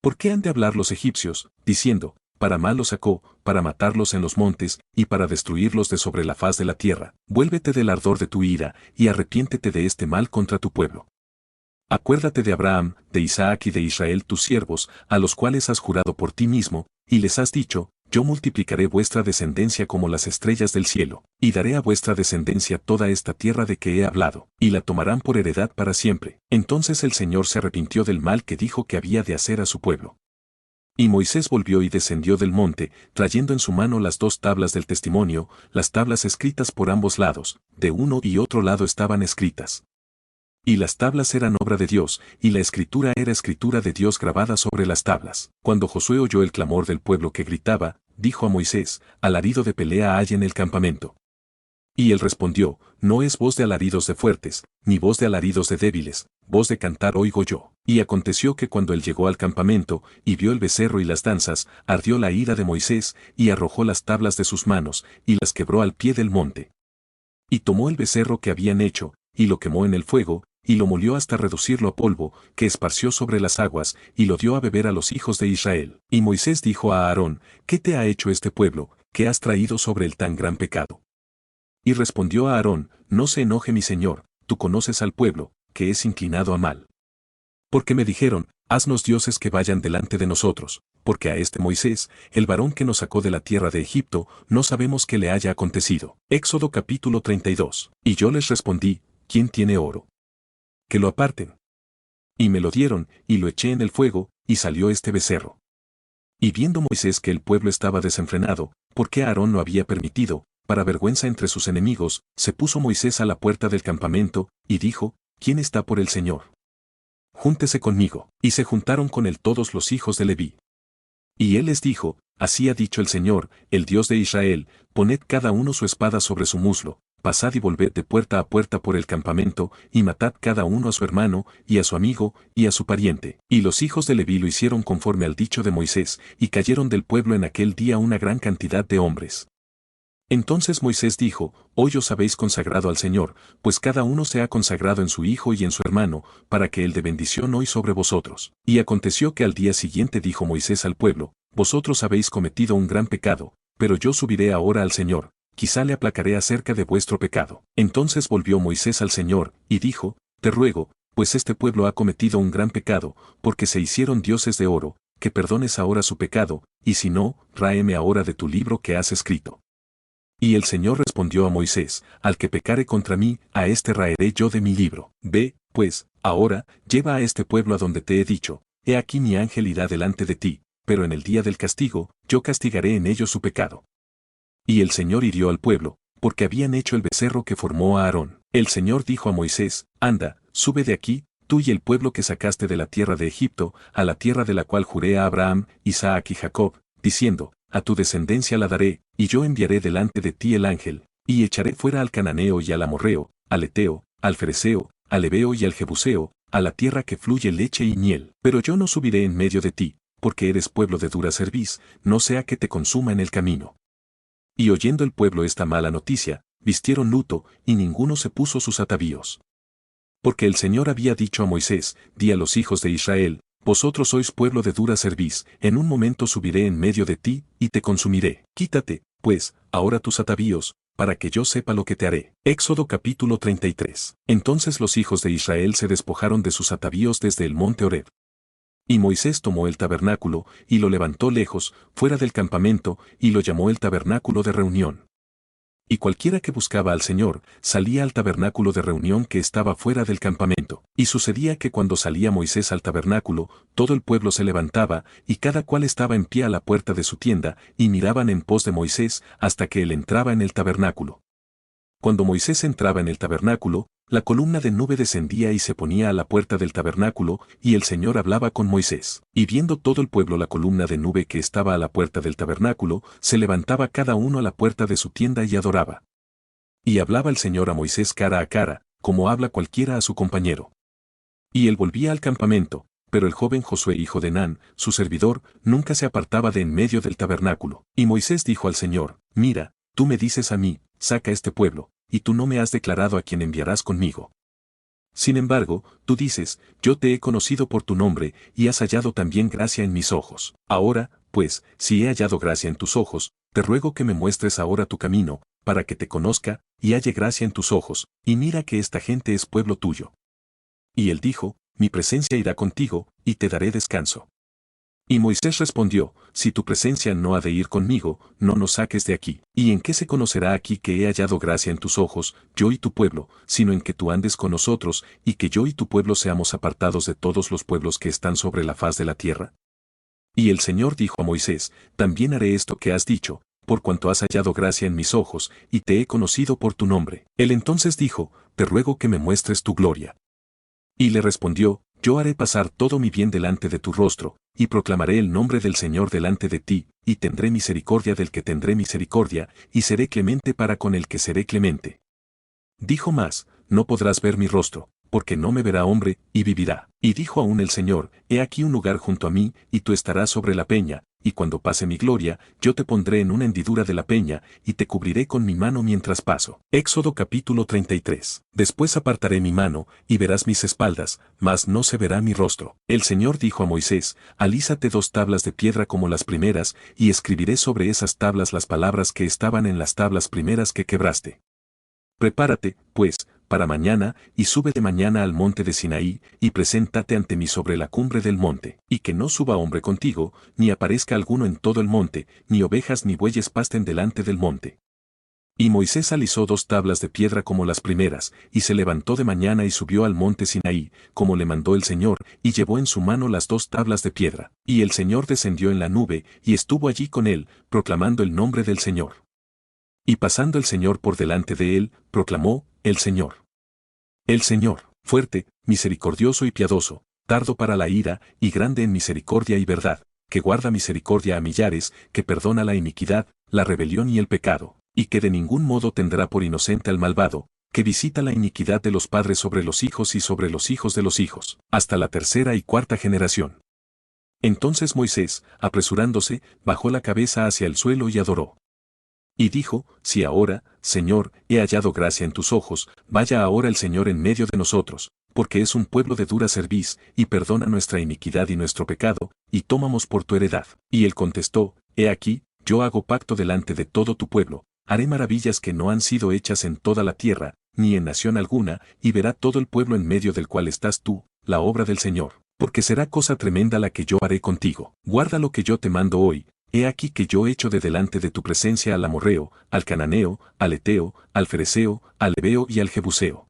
¿Por qué han de hablar los egipcios, diciendo, para mal los sacó, para matarlos en los montes, y para destruirlos de sobre la faz de la tierra? Vuélvete del ardor de tu ira, y arrepiéntete de este mal contra tu pueblo. Acuérdate de Abraham, de Isaac y de Israel tus siervos, a los cuales has jurado por ti mismo, y les has dicho, yo multiplicaré vuestra descendencia como las estrellas del cielo, y daré a vuestra descendencia toda esta tierra de que he hablado, y la tomarán por heredad para siempre. Entonces el Señor se arrepintió del mal que dijo que había de hacer a su pueblo. Y Moisés volvió y descendió del monte, trayendo en su mano las 2 tablas del testimonio, las tablas escritas por ambos lados, de uno y otro lado estaban escritas. Y las tablas eran obra de Dios, y la escritura era escritura de Dios grabada sobre las tablas. Cuando Josué oyó el clamor del pueblo que gritaba, dijo a Moisés, alarido de pelea hay en el campamento. Y él respondió, no es voz de alaridos de fuertes, ni voz de alaridos de débiles, voz de cantar oigo yo. Y aconteció que cuando él llegó al campamento, y vio el becerro y las danzas, ardió la ira de Moisés, y arrojó las tablas de sus manos, y las quebró al pie del monte. Y tomó el becerro que habían hecho, y lo quemó en el fuego, y lo molió hasta reducirlo a polvo, que esparció sobre las aguas, y lo dio a beber a los hijos de Israel. Y Moisés dijo a Aarón, ¿qué te ha hecho este pueblo, que has traído sobre el tan gran pecado? Y respondió a Aarón, no se enoje mi señor, tú conoces al pueblo, que es inclinado a mal. Porque me dijeron, haznos dioses que vayan delante de nosotros, porque a este Moisés, el varón que nos sacó de la tierra de Egipto, no sabemos qué le haya acontecido. Éxodo capítulo 32. Y yo les respondí, ¿quién tiene oro? Que lo aparten. Y me lo dieron, y lo eché en el fuego, y salió este becerro. Y viendo Moisés que el pueblo estaba desenfrenado, porque Aarón lo había permitido, para vergüenza entre sus enemigos, se puso Moisés a la puerta del campamento, y dijo, ¿quién está por el Señor? Júntese conmigo. Y se juntaron con él todos los hijos de Leví. Y él les dijo, así ha dicho el Señor, el Dios de Israel, poned cada uno su espada sobre su muslo, pasad y volved de puerta a puerta por el campamento, y matad cada uno a su hermano, y a su amigo, y a su pariente. Y los hijos de Leví lo hicieron conforme al dicho de Moisés, y cayeron del pueblo en aquel día una gran cantidad de hombres. Entonces Moisés dijo, hoy os habéis consagrado al Señor, pues cada uno se ha consagrado en su hijo y en su hermano, para que él dé bendición hoy sobre vosotros. Y aconteció que al día siguiente dijo Moisés al pueblo, vosotros habéis cometido un gran pecado, pero yo subiré ahora al Señor, quizá le aplacaré acerca de vuestro pecado. Entonces volvió Moisés al Señor, y dijo, te ruego, pues este pueblo ha cometido un gran pecado, porque se hicieron dioses de oro, que perdones ahora su pecado, y si no, ráeme ahora de tu libro que has escrito. Y el Señor respondió a Moisés, al que pecare contra mí, a este raeré yo de mi libro. Ve, pues, ahora, lleva a este pueblo a donde te he dicho, he aquí mi ángel irá delante de ti, pero en el día del castigo, yo castigaré en ellos su pecado. Y el Señor hirió al pueblo, porque habían hecho el becerro que formó a Aarón. El Señor dijo a Moisés, anda, sube de aquí, tú y el pueblo que sacaste de la tierra de Egipto, a la tierra de la cual juré a Abraham, Isaac y Jacob, diciendo, a tu descendencia la daré, y yo enviaré delante de ti el ángel, y echaré fuera al cananeo y al amorreo, al heteo, al fereceo, al heveo y al jebuseo, a la tierra que fluye leche y miel. Pero yo no subiré en medio de ti, porque eres pueblo de dura cerviz, no sea que te consuma en el camino. Y oyendo el pueblo esta mala noticia, vistieron luto, y ninguno se puso sus atavíos. Porque el Señor había dicho a Moisés, di a los hijos de Israel, vosotros sois pueblo de dura cerviz, en un momento subiré en medio de ti, y te consumiré. Quítate, pues, ahora tus atavíos, para que yo sepa lo que te haré. Éxodo capítulo 33. Entonces los hijos de Israel se despojaron de sus atavíos desde el monte Horeb. Y Moisés tomó el tabernáculo, y lo levantó lejos, fuera del campamento, y lo llamó el tabernáculo de reunión. Y cualquiera que buscaba al Señor, salía al tabernáculo de reunión que estaba fuera del campamento. Y sucedía que cuando salía Moisés al tabernáculo, todo el pueblo se levantaba, y cada cual estaba en pie a la puerta de su tienda, y miraban en pos de Moisés, hasta que él entraba en el tabernáculo. Cuando Moisés entraba en el tabernáculo, la columna de nube descendía y se ponía a la puerta del tabernáculo, y el Señor hablaba con Moisés. Y viendo todo el pueblo la columna de nube que estaba a la puerta del tabernáculo, se levantaba cada uno a la puerta de su tienda y adoraba. Y hablaba el Señor a Moisés cara a cara, como habla cualquiera a su compañero. Y él volvía al campamento, pero el joven Josué hijo de Nun, su servidor, nunca se apartaba de en medio del tabernáculo. Y Moisés dijo al Señor, mira, tú me dices a mí, saca este pueblo, y tú no me has declarado a quién enviarás conmigo. Sin embargo, tú dices, yo te he conocido por tu nombre, y has hallado también gracia en mis ojos. Ahora, pues, si he hallado gracia en tus ojos, te ruego que me muestres ahora tu camino, para que te conozca, y halle gracia en tus ojos, y mira que esta gente es pueblo tuyo. Y él dijo, mi presencia irá contigo, y te daré descanso. Y Moisés respondió, si tu presencia no ha de ir conmigo, no nos saques de aquí. ¿Y en qué se conocerá aquí que he hallado gracia en tus ojos, yo y tu pueblo, sino en que tú andes con nosotros, y que yo y tu pueblo seamos apartados de todos los pueblos que están sobre la faz de la tierra? Y el Señor dijo a Moisés, también haré esto que has dicho, por cuanto has hallado gracia en mis ojos, y te he conocido por tu nombre. Él entonces dijo, te ruego que me muestres tu gloria. Y le respondió, yo haré pasar todo mi bien delante de tu rostro, y proclamaré el nombre del Señor delante de ti, y tendré misericordia del que tendré misericordia, y seré clemente para con el que seré clemente. Dijo más, no podrás ver mi rostro, porque no me verá hombre, y vivirá. Y dijo aún el Señor, he aquí un lugar junto a mí, y tú estarás sobre la peña, y cuando pase mi gloria, yo te pondré en una hendidura de la peña, y te cubriré con mi mano mientras paso. Éxodo capítulo 33. Después apartaré mi mano, y verás mis espaldas, mas no se verá mi rostro. El Señor dijo a Moisés, alízate 2 tablas de piedra como las primeras, y escribiré sobre esas tablas las palabras que estaban en las tablas primeras que quebraste. Prepárate, pues, para mañana, y sube de mañana al monte de Sinaí, y preséntate ante mí sobre la cumbre del monte, y que no suba hombre contigo, ni aparezca alguno en todo el monte, ni ovejas ni bueyes pasten delante del monte. Y Moisés alisó 2 tablas de piedra como las primeras, y se levantó de mañana y subió al monte Sinaí, como le mandó el Señor, y llevó en su mano las 2 tablas de piedra. Y el Señor descendió en la nube, y estuvo allí con él, proclamando el nombre del Señor. Y pasando el Señor por delante de él, proclamó, el Señor, fuerte, misericordioso y piadoso, tardo para la ira, y grande en misericordia y verdad, que guarda misericordia a millares, que perdona la iniquidad, la rebelión y el pecado, y que de ningún modo tendrá por inocente al malvado, que visita la iniquidad de los padres sobre los hijos y sobre los hijos de los hijos, hasta la 3ª y 4ª generación. Entonces Moisés, apresurándose, bajó la cabeza hacia el suelo y adoró. Y dijo, si ahora, Señor, he hallado gracia en tus ojos, vaya ahora el Señor en medio de nosotros, porque es un pueblo de dura cerviz, y perdona nuestra iniquidad y nuestro pecado, y tómamos por tu heredad. Y él contestó, he aquí, yo hago pacto delante de todo tu pueblo, haré maravillas que no han sido hechas en toda la tierra, ni en nación alguna, y verá todo el pueblo en medio del cual estás tú, la obra del Señor, porque será cosa tremenda la que yo haré contigo. Guarda lo que yo te mando hoy. He aquí que yo echo de delante de tu presencia al amorreo, al cananeo, al heteo, al fereceo, al heveo y al jebuseo.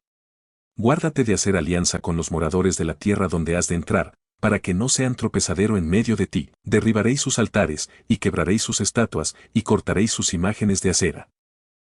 Guárdate de hacer alianza con los moradores de la tierra donde has de entrar, para que no sean tropezadero en medio de ti. Derribaréis sus altares, y quebraréis sus estatuas, y cortaréis sus imágenes de acera.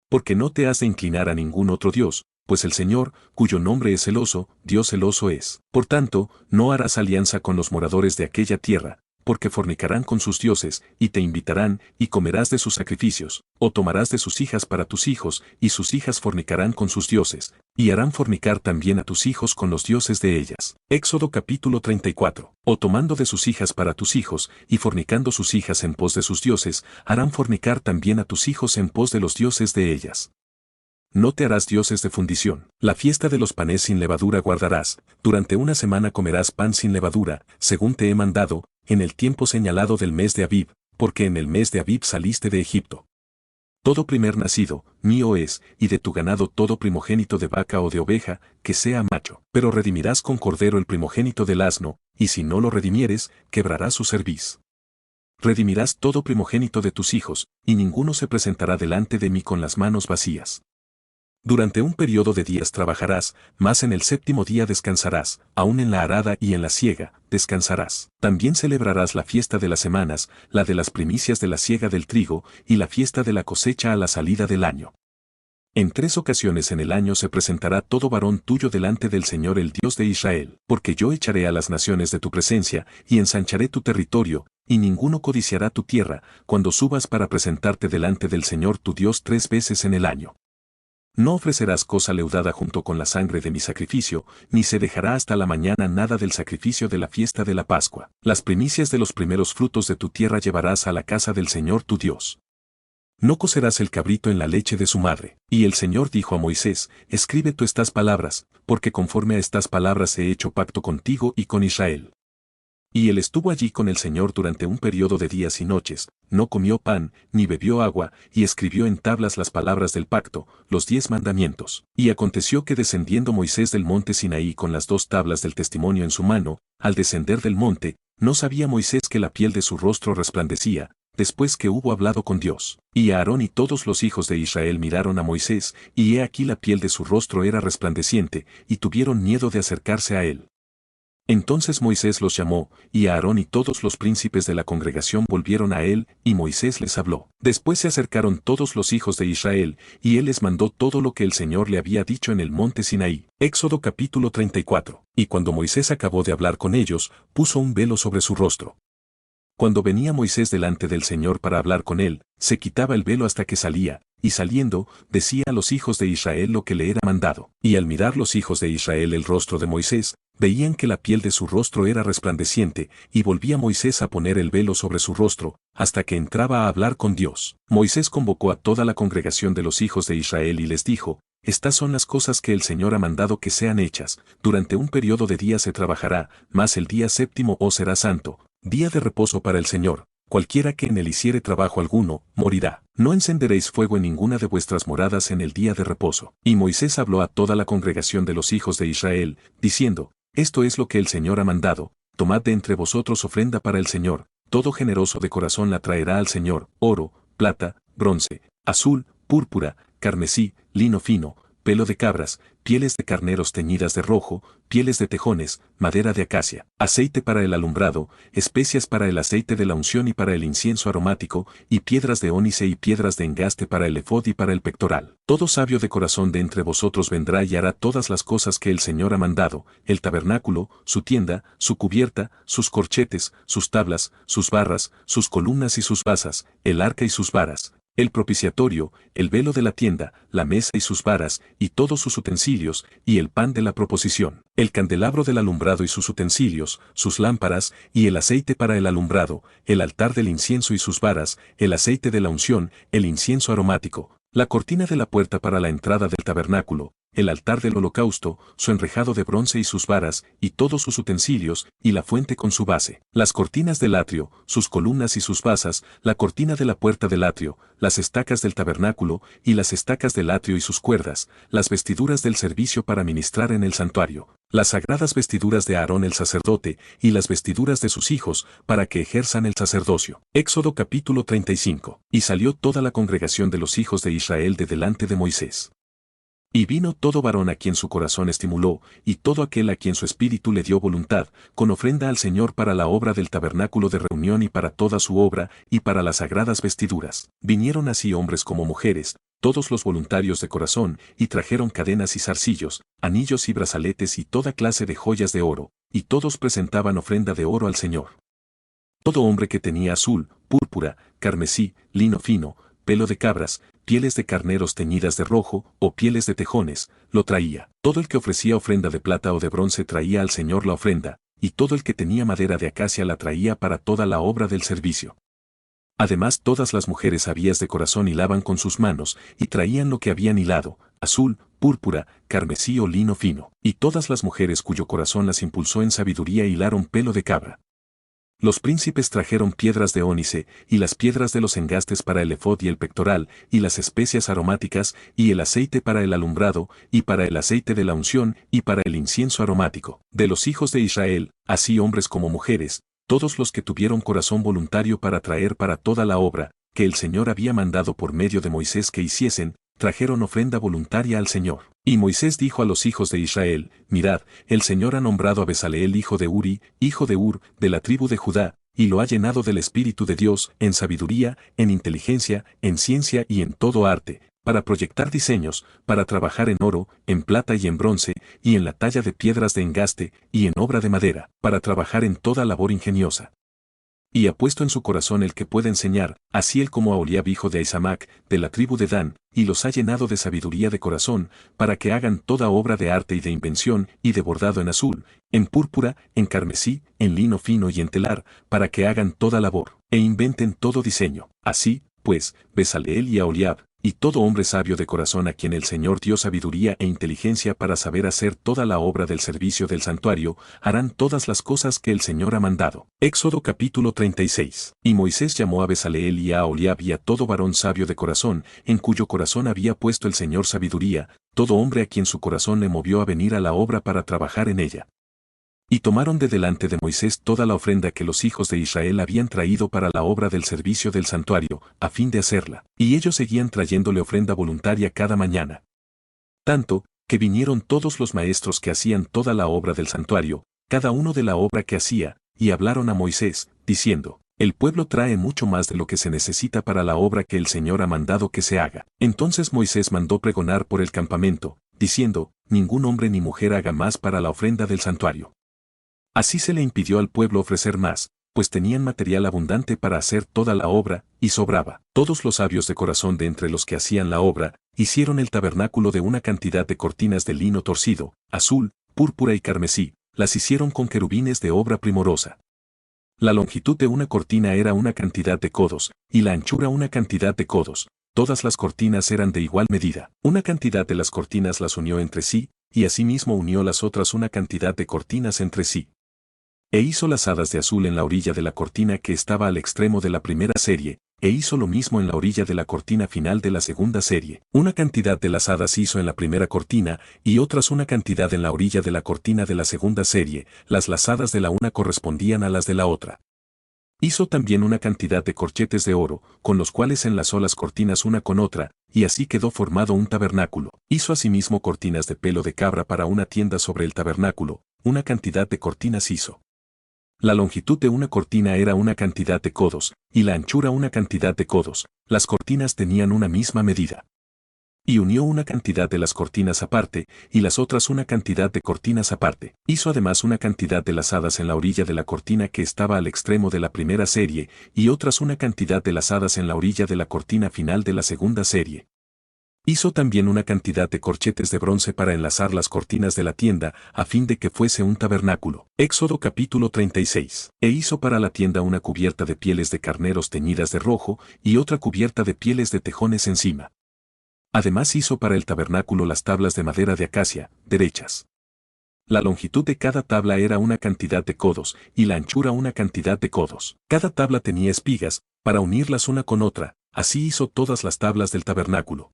Porque no te has de inclinar a ningún otro Dios, pues el Señor, cuyo nombre es celoso, Dios celoso es. Por tanto, no harás alianza con los moradores de aquella tierra, porque fornicarán con sus dioses, y te invitarán, y comerás de sus sacrificios, o tomarás de sus hijas para tus hijos, y sus hijas fornicarán con sus dioses, y harán fornicar también a tus hijos con los dioses de ellas. Éxodo capítulo 34. O tomando de sus hijas para tus hijos, y fornicando sus hijas en pos de sus dioses, harán fornicar también a tus hijos en pos de los dioses de ellas. No te harás dioses de fundición. La fiesta de los panes sin levadura guardarás. Durante una semana comerás pan sin levadura, según te he mandado, en el tiempo señalado del mes de Abib, porque en el mes de Abib saliste de Egipto. Todo primer nacido, mío es, y de tu ganado todo primogénito de vaca o de oveja, que sea macho. Pero redimirás con cordero el primogénito del asno, y si no lo redimieres, quebrarás su cerviz. Redimirás todo primogénito de tus hijos, y ninguno se presentará delante de mí con las manos vacías. Durante un periodo de días trabajarás, mas en el séptimo día descansarás, aun en la arada y en la siega, descansarás. También celebrarás la fiesta de las semanas, la de las primicias de la siega del trigo, y la fiesta de la cosecha a la salida del año. En 3 ocasiones en el año se presentará todo varón tuyo delante del Señor el Dios de Israel, porque yo echaré a las naciones de tu presencia, y ensancharé tu territorio, y ninguno codiciará tu tierra, cuando subas para presentarte delante del Señor tu Dios 3 veces en el año. No ofrecerás cosa leudada junto con la sangre de mi sacrificio, ni se dejará hasta la mañana nada del sacrificio de la fiesta de la Pascua. Las primicias de los primeros frutos de tu tierra llevarás a la casa del Señor tu Dios. No cocerás el cabrito en la leche de su madre. Y el Señor dijo a Moisés, escribe tú estas palabras, porque conforme a estas palabras he hecho pacto contigo y con Israel. Y él estuvo allí con el Señor durante un periodo de días y noches, no comió pan, ni bebió agua, y escribió en tablas las palabras del pacto, los 10 mandamientos. Y aconteció que descendiendo Moisés del monte Sinaí con las 2 tablas del testimonio en su mano, al descender del monte, no sabía Moisés que la piel de su rostro resplandecía, después que hubo hablado con Dios. Y Aarón y todos los hijos de Israel miraron a Moisés, y he aquí la piel de su rostro era resplandeciente, y tuvieron miedo de acercarse a él. Entonces Moisés los llamó, y Aarón y todos los príncipes de la congregación volvieron a él, y Moisés les habló. Después se acercaron todos los hijos de Israel, y él les mandó todo lo que el Señor le había dicho en el monte Sinaí. Éxodo capítulo 34. Y cuando Moisés acabó de hablar con ellos, puso un velo sobre su rostro. Cuando venía Moisés delante del Señor para hablar con él, se quitaba el velo hasta que salía, y saliendo, decía a los hijos de Israel lo que le era mandado. Y al mirar los hijos de Israel el rostro de Moisés, veían que la piel de su rostro era resplandeciente, y volvía Moisés a poner el velo sobre su rostro, hasta que entraba a hablar con Dios. Moisés convocó a toda la congregación de los hijos de Israel y les dijo, estas son las cosas que el Señor ha mandado que sean hechas, durante un periodo de días se trabajará, mas el día séptimo os será santo, día de reposo para el Señor. Cualquiera que en él hiciere trabajo alguno, morirá. No encenderéis fuego en ninguna de vuestras moradas en el día de reposo. Y Moisés habló a toda la congregación de los hijos de Israel, diciendo, esto es lo que el Señor ha mandado, tomad de entre vosotros ofrenda para el Señor, todo generoso de corazón la traerá al Señor, oro, plata, bronce, azul, púrpura, carmesí, lino fino, pelo de cabras, pieles de carneros teñidas de rojo, pieles de tejones, madera de acacia, aceite para el alumbrado, especias para el aceite de la unción y para el incienso aromático, y piedras de ónice y piedras de engaste para el efod y para el pectoral. Todo sabio de corazón de entre vosotros vendrá y hará todas las cosas que el Señor ha mandado, el tabernáculo, su tienda, su cubierta, sus corchetes, sus tablas, sus barras, sus columnas y sus basas, el arca y sus varas, el propiciatorio, el velo de la tienda, la mesa y sus varas, y todos sus utensilios, y el pan de la proposición, el candelabro del alumbrado y sus utensilios, sus lámparas, y el aceite para el alumbrado, el altar del incienso y sus varas, el aceite de la unción, el incienso aromático, la cortina de la puerta para la entrada del tabernáculo, el altar del holocausto, su enrejado de bronce y sus varas, y todos sus utensilios, y la fuente con su base, las cortinas del atrio, sus columnas y sus basas, la cortina de la puerta del atrio, las estacas del tabernáculo, y las estacas del atrio y sus cuerdas, las vestiduras del servicio para ministrar en el santuario, las sagradas vestiduras de Aarón el sacerdote, y las vestiduras de sus hijos, para que ejerzan el sacerdocio. Éxodo capítulo 35. Y salió toda la congregación de los hijos de Israel de delante de Moisés. Y vino todo varón a quien su corazón estimuló, y todo aquel a quien su espíritu le dio voluntad, con ofrenda al Señor para la obra del tabernáculo de reunión y para toda su obra, y para las sagradas vestiduras. Vinieron así hombres como mujeres, todos los voluntarios de corazón, y trajeron cadenas y zarcillos, anillos y brazaletes y toda clase de joyas de oro, y todos presentaban ofrenda de oro al Señor. Todo hombre que tenía azul, púrpura, carmesí, lino fino, pelo de cabras, pieles de carneros teñidas de rojo, o pieles de tejones, lo traía. Todo el que ofrecía ofrenda de plata o de bronce traía al Señor la ofrenda, y todo el que tenía madera de acacia la traía para toda la obra del servicio. Además todas las mujeres sabias de corazón hilaban con sus manos, y traían lo que habían hilado, azul, púrpura, carmesí o lino fino. Y todas las mujeres cuyo corazón las impulsó en sabiduría hilaron pelo de cabra. Los príncipes trajeron piedras de ónice, y las piedras de los engastes para el efod y el pectoral, y las especias aromáticas, y el aceite para el alumbrado, y para el aceite de la unción, y para el incienso aromático. De los hijos de Israel, así hombres como mujeres, todos los que tuvieron corazón voluntario para traer para toda la obra, que el Señor había mandado por medio de Moisés que hiciesen, trajeron ofrenda voluntaria al Señor. Y Moisés dijo a los hijos de Israel, mirad, el Señor ha nombrado a Bezaleel hijo de Uri, hijo de Ur, de la tribu de Judá, y lo ha llenado del Espíritu de Dios, en sabiduría, en inteligencia, en ciencia y en todo arte, para proyectar diseños, para trabajar en oro, en plata y en bronce, y en la talla de piedras de engaste, y en obra de madera, para trabajar en toda labor ingeniosa. Y ha puesto en su corazón el que puede enseñar, así él como a Aholiab hijo de Ahisamac, de la tribu de Dan, y los ha llenado de sabiduría de corazón, para que hagan toda obra de arte y de invención, y de bordado en azul, en púrpura, en carmesí, en lino fino y en telar, para que hagan toda labor, e inventen todo diseño. Así, pues, Bezaleel y Aholiab, y todo hombre sabio de corazón a quien el Señor dio sabiduría e inteligencia para saber hacer toda la obra del servicio del santuario, harán todas las cosas que el Señor ha mandado. Éxodo capítulo 36. Y Moisés llamó a Bezaleel y a Aholiab y a todo varón sabio de corazón, en cuyo corazón había puesto el Señor sabiduría, todo hombre a quien su corazón le movió a venir a la obra para trabajar en ella. Y tomaron de delante de Moisés toda la ofrenda que los hijos de Israel habían traído para la obra del servicio del santuario, a fin de hacerla. Y ellos seguían trayéndole ofrenda voluntaria cada mañana. Tanto, que vinieron todos los maestros que hacían toda la obra del santuario, cada uno de la obra que hacía, y hablaron a Moisés, diciendo, el pueblo trae mucho más de lo que se necesita para la obra que el Señor ha mandado que se haga. Entonces Moisés mandó pregonar por el campamento, diciendo, ningún hombre ni mujer haga más para la ofrenda del santuario. Así se le impidió al pueblo ofrecer más, pues tenían material abundante para hacer toda la obra, y sobraba. Todos los sabios de corazón de entre los que hacían la obra, hicieron el tabernáculo de una cantidad de cortinas de lino torcido, azul, púrpura y carmesí, las hicieron con querubines de obra primorosa. La longitud de una cortina era una cantidad de codos, y la anchura una cantidad de codos. Todas las cortinas eran de igual medida. Una cantidad de las cortinas las unió entre sí, y asimismo unió las otras una cantidad de cortinas entre sí. E hizo las hadas de azul en la orilla de la cortina que estaba al extremo de la primera serie, e hizo lo mismo en la orilla de la cortina final de la segunda serie. Una cantidad de las hadas hizo en la primera cortina, y otras una cantidad en la orilla de la cortina de la segunda serie, las lazadas de la una correspondían a las de la otra. Hizo también una cantidad de corchetes de oro, con los cuales enlazó las cortinas una con otra, y así quedó formado un tabernáculo. Hizo asimismo cortinas de pelo de cabra para una tienda sobre el tabernáculo, una cantidad de cortinas hizo. La longitud de una cortina era una cantidad de codos, y la anchura una cantidad de codos. Las cortinas tenían una misma medida. Y unió una cantidad de las cortinas aparte, y las otras una cantidad de cortinas aparte. Hizo además una cantidad de lazadas en la orilla de la cortina que estaba al extremo de la primera serie, y otras una cantidad de lazadas en la orilla de la cortina final de la segunda serie. Hizo también una cantidad de corchetes de bronce para enlazar las cortinas de la tienda, a fin de que fuese un tabernáculo. Éxodo capítulo 36. E hizo para la tienda una cubierta de pieles de carneros teñidas de rojo, y otra cubierta de pieles de tejones encima. Además hizo para el tabernáculo las tablas de madera de acacia, derechas. La longitud de cada tabla era una cantidad de codos, y la anchura una cantidad de codos. Cada tabla tenía espigas, para unirlas una con otra, así hizo todas las tablas del tabernáculo.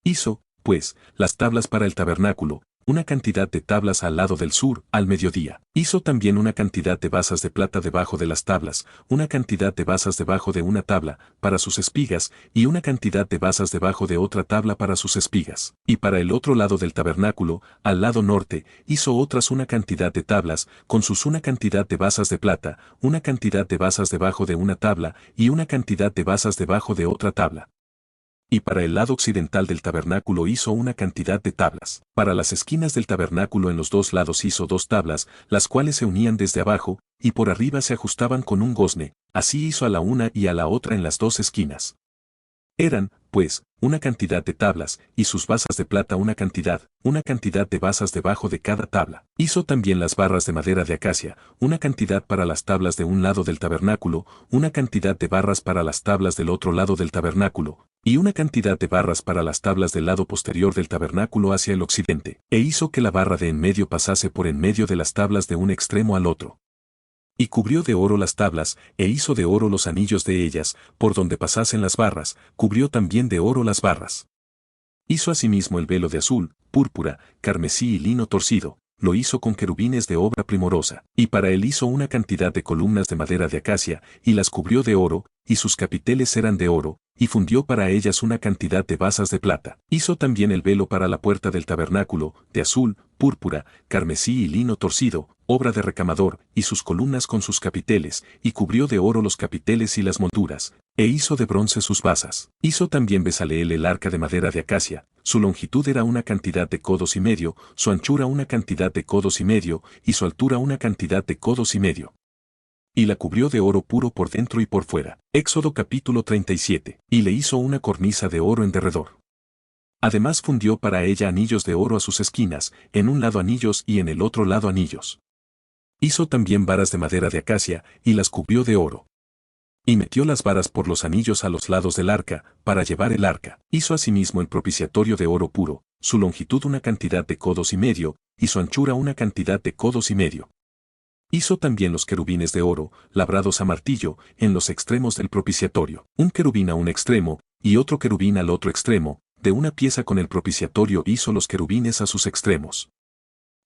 Hizo, pues, las tablas para el tabernáculo, una cantidad de tablas al lado del sur, al mediodía. Hizo también una cantidad de basas de plata debajo de las tablas, una cantidad de basas debajo de una tabla, para sus espigas, y una cantidad de basas debajo de otra tabla para sus espigas. Y para el otro lado del tabernáculo, al lado norte, hizo otras una cantidad de tablas, con sus una cantidad de basas de plata, una cantidad de basas debajo de una tabla, y una cantidad de basas debajo de otra tabla. Y para el lado occidental del tabernáculo hizo una cantidad de tablas. Para las esquinas del tabernáculo en los dos lados hizo dos tablas, las cuales se unían desde abajo, y por arriba se ajustaban con un gozne, así hizo a la una y a la otra en las dos esquinas. Eran, pues, una cantidad de tablas, y sus basas de plata una cantidad de basas debajo de cada tabla. Hizo también las barras de madera de acacia, una cantidad para las tablas de un lado del tabernáculo, una cantidad de barras para las tablas del otro lado del tabernáculo, y una cantidad de barras para las tablas del lado posterior del tabernáculo hacia el occidente, e hizo que la barra de en medio pasase por en medio de las tablas de un extremo al otro. Y cubrió de oro las tablas, e hizo de oro los anillos de ellas, por donde pasasen las barras, cubrió también de oro las barras. Hizo asimismo el velo de azul, púrpura, carmesí y lino torcido, lo hizo con querubines de obra primorosa, y para él hizo una cantidad de columnas de madera de acacia, y las cubrió de oro, y sus capiteles eran de oro, y fundió para ellas una cantidad de basas de plata. Hizo también el velo para la puerta del tabernáculo, de azul, púrpura, carmesí y lino torcido, obra de recamador, y sus columnas con sus capiteles, y cubrió de oro los capiteles y las molduras, e hizo de bronce sus basas. Hizo también Bezaleel el arca de madera de acacia, su longitud era una cantidad de codos y medio, su anchura una cantidad de codos y medio, y su altura una cantidad de codos y medio. Y la cubrió de oro puro por dentro y por fuera. Éxodo capítulo 37. Y le hizo una cornisa de oro en derredor. Además fundió para ella anillos de oro a sus esquinas, en un lado anillos y en el otro lado anillos. Hizo también varas de madera de acacia, y las cubrió de oro. Y metió las varas por los anillos a los lados del arca, para llevar el arca. Hizo asimismo el propiciatorio de oro puro, su longitud una cantidad de codos y medio, y su anchura una cantidad de codos y medio. Hizo también los querubines de oro, labrados a martillo, en los extremos del propiciatorio, un querubín a un extremo, y otro querubín al otro extremo, de una pieza con el propiciatorio hizo los querubines a sus extremos.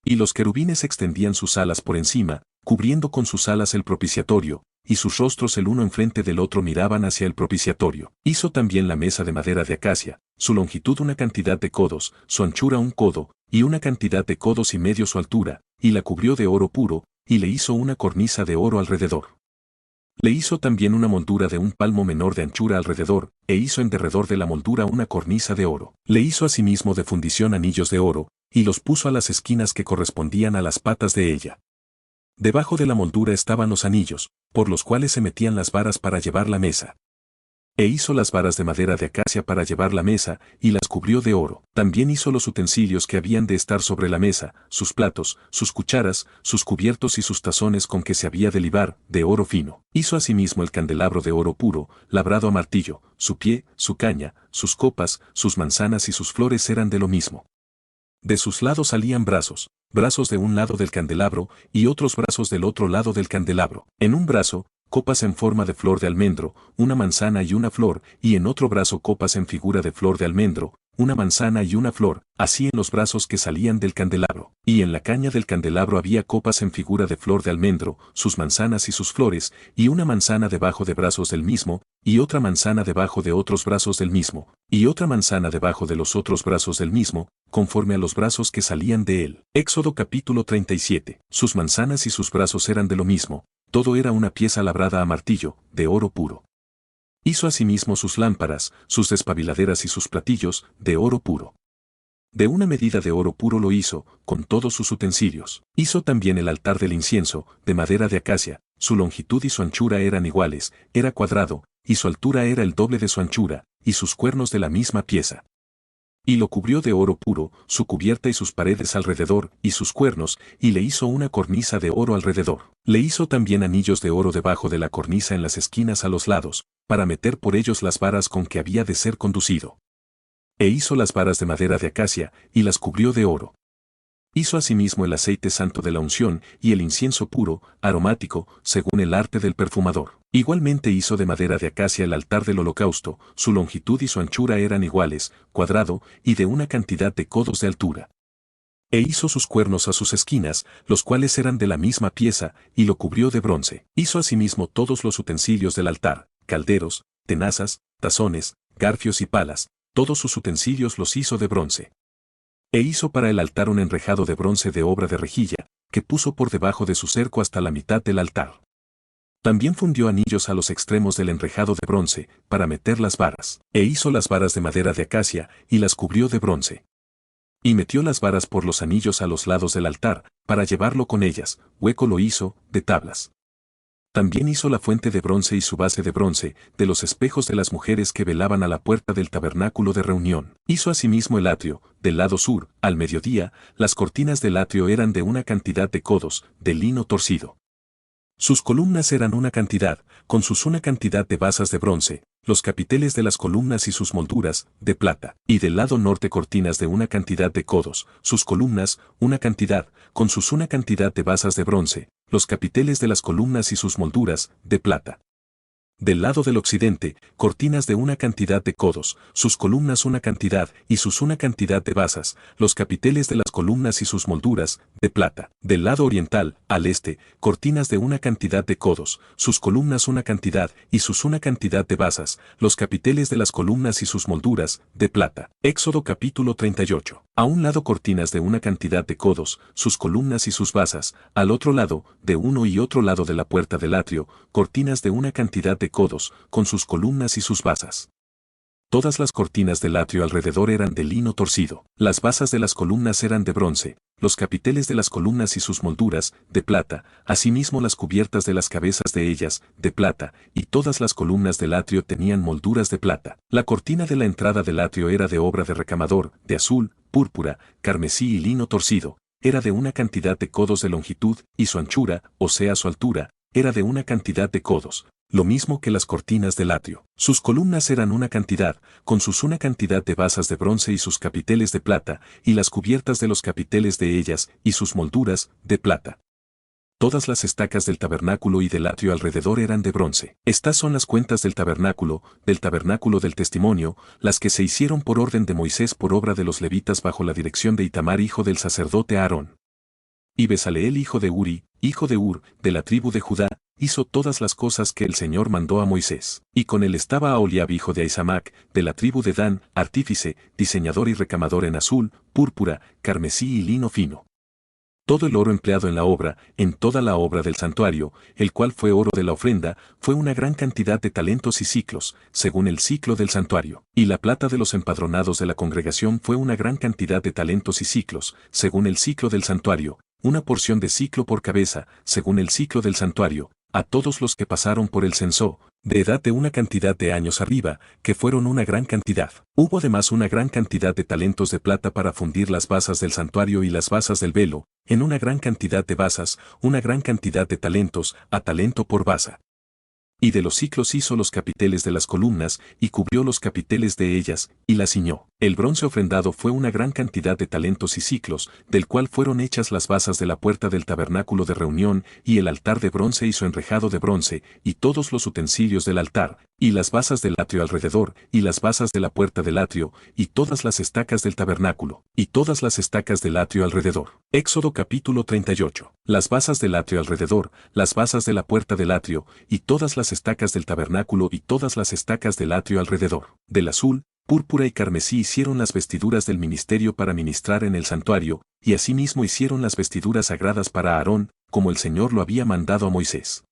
Y los querubines extendían sus alas por encima, cubriendo con sus alas el propiciatorio, y sus rostros el uno enfrente del otro miraban hacia el propiciatorio. Hizo también la mesa de madera de acacia, su longitud una cantidad de codos, su anchura un codo, y una cantidad de codos y medio su altura, y la cubrió de oro puro, y le hizo una cornisa de oro alrededor. Le hizo también una moldura de un palmo menor de anchura alrededor, e hizo en derredor de la moldura una cornisa de oro. Le hizo asimismo de fundición anillos de oro, y los puso a las esquinas que correspondían a las patas de ella. Debajo de la moldura estaban los anillos, por los cuales se metían las varas para llevar la mesa. E hizo las varas de madera de acacia para llevar la mesa, y las cubrió de oro. También hizo los utensilios que habían de estar sobre la mesa, sus platos, sus cucharas, sus cubiertos y sus tazones con que se había de libar, de oro fino. Hizo asimismo el candelabro de oro puro, labrado a martillo, su pie, su caña, sus copas, sus manzanas y sus flores eran de lo mismo. De sus lados salían brazos de un lado del candelabro, y otros brazos del otro lado del candelabro. En un brazo, copas en forma de flor de almendro, una manzana y una flor, y en otro brazo copas en figura de flor de almendro, una manzana y una flor, así en los brazos que salían del candelabro. Y en la caña del candelabro había copas en figura de flor de almendro, sus manzanas y sus flores, y una manzana debajo de brazos del mismo, y otra manzana debajo de otros brazos del mismo, y otra manzana debajo de los otros brazos del mismo, conforme a los brazos que salían de él. Éxodo capítulo 37. Sus manzanas y sus brazos eran de lo mismo, todo era una pieza labrada a martillo, de oro puro. Hizo asimismo sus lámparas, sus despabiladeras y sus platillos, de oro puro. De una medida de oro puro lo hizo, con todos sus utensilios. Hizo también el altar del incienso, de madera de acacia, su longitud y su anchura eran iguales, era cuadrado, y su altura era el doble de su anchura, y sus cuernos de la misma pieza. Y lo cubrió de oro puro, su cubierta y sus paredes alrededor, y sus cuernos, y le hizo una cornisa de oro alrededor. Le hizo también anillos de oro debajo de la cornisa en las esquinas a los lados, para meter por ellos las varas con que había de ser conducido. E hizo las varas de madera de acacia, y las cubrió de oro. Hizo asimismo el aceite santo de la unción, y el incienso puro, aromático, según el arte del perfumador. Igualmente hizo de madera de acacia el altar del holocausto, su longitud y su anchura eran iguales, cuadrado, y de una cantidad de codos de altura. E hizo sus cuernos a sus esquinas, los cuales eran de la misma pieza, y lo cubrió de bronce. Hizo asimismo todos los utensilios del altar, calderos, tenazas, tazones, garfios y palas, todos sus utensilios los hizo de bronce. E hizo para el altar un enrejado de bronce de obra de rejilla, que puso por debajo de su cerco hasta la mitad del altar. También fundió anillos a los extremos del enrejado de bronce, para meter las varas. E hizo las varas de madera de acacia, y las cubrió de bronce. Y metió las varas por los anillos a los lados del altar, para llevarlo con ellas, hueco lo hizo, de tablas. También hizo la fuente de bronce y su base de bronce, de los espejos de las mujeres que velaban a la puerta del tabernáculo de reunión. Hizo asimismo el atrio, del lado sur, al mediodía, las cortinas del atrio eran de una cantidad de codos, de lino torcido. Sus columnas eran una cantidad, con sus una cantidad de basas de bronce, los capiteles de las columnas y sus molduras, de plata, y del lado norte cortinas de una cantidad de codos, sus columnas, una cantidad, con sus una cantidad de basas de bronce, los capiteles de las columnas y sus molduras, de plata. Del lado del occidente, cortinas de una cantidad de codos, sus columnas una cantidad y sus una cantidad de basas, los capiteles de las columnas y sus molduras, de plata. Del lado oriental, al este, cortinas de una cantidad de codos, sus columnas una cantidad y sus una cantidad de basas, los capiteles de las columnas y sus molduras, de plata. Éxodo capítulo 38. A un lado cortinas de una cantidad de codos, sus columnas y sus basas, al otro lado, de uno y otro lado de la puerta del atrio, cortinas de una cantidad de codos, con sus columnas y sus basas. Todas las cortinas del atrio alrededor eran de lino torcido. Las basas de las columnas eran de bronce, los capiteles de las columnas y sus molduras, de plata, asimismo las cubiertas de las cabezas de ellas, de plata, y todas las columnas del atrio tenían molduras de plata. La cortina de la entrada del atrio era de obra de recamador, de azul, púrpura, carmesí y lino torcido, era de una cantidad de codos de longitud, y su anchura, o sea su altura, era de una cantidad de codos, lo mismo que las cortinas del atrio. Sus columnas eran una cantidad, con sus una cantidad de basas de bronce y sus capiteles de plata, y las cubiertas de los capiteles de ellas, y sus molduras, de plata. Todas las estacas del tabernáculo y del atrio alrededor eran de bronce. Estas son las cuentas del tabernáculo del testimonio, las que se hicieron por orden de Moisés por obra de los levitas bajo la dirección de Itamar hijo del sacerdote Aarón. Y Besaleel hijo de Uri, hijo de Ur, de la tribu de Judá, hizo todas las cosas que el Señor mandó a Moisés. Y con él estaba Aholiab hijo de Ahisamac, de la tribu de Dan, artífice, diseñador y recamador en azul, púrpura, carmesí y lino fino. Todo el oro empleado en la obra, en toda la obra del santuario, el cual fue oro de la ofrenda, fue una gran cantidad de talentos y siclos, según el ciclo del santuario. Y la plata de los empadronados de la congregación fue una gran cantidad de talentos y siclos, según el ciclo del santuario, una porción de siclo por cabeza, según el ciclo del santuario, a todos los que pasaron por el censo, de edad de una cantidad de años arriba, que fueron una gran cantidad. Hubo además una gran cantidad de talentos de plata para fundir las basas del santuario y las basas del velo, en una gran cantidad de basas, una gran cantidad de talentos, a talento por basa. Y de los siclos hizo los capiteles de las columnas, y cubrió los capiteles de ellas, y las ciñó. El bronce ofrendado fue una gran cantidad de talentos y siclos, del cual fueron hechas las basas de la puerta del tabernáculo de reunión, y el altar de bronce y su enrejado de bronce, y todos los utensilios del altar, y las basas del atrio alrededor, y las basas de la puerta del atrio, y todas las estacas del tabernáculo, y todas las estacas del atrio alrededor. Éxodo capítulo 38. Las basas del atrio alrededor, las basas de la puerta del atrio, y todas las estacas del tabernáculo y todas las estacas del atrio alrededor. Del azul, púrpura y carmesí hicieron las vestiduras del ministerio para ministrar en el santuario, y asimismo hicieron las vestiduras sagradas para Aarón, como el Señor lo había mandado a Moisés.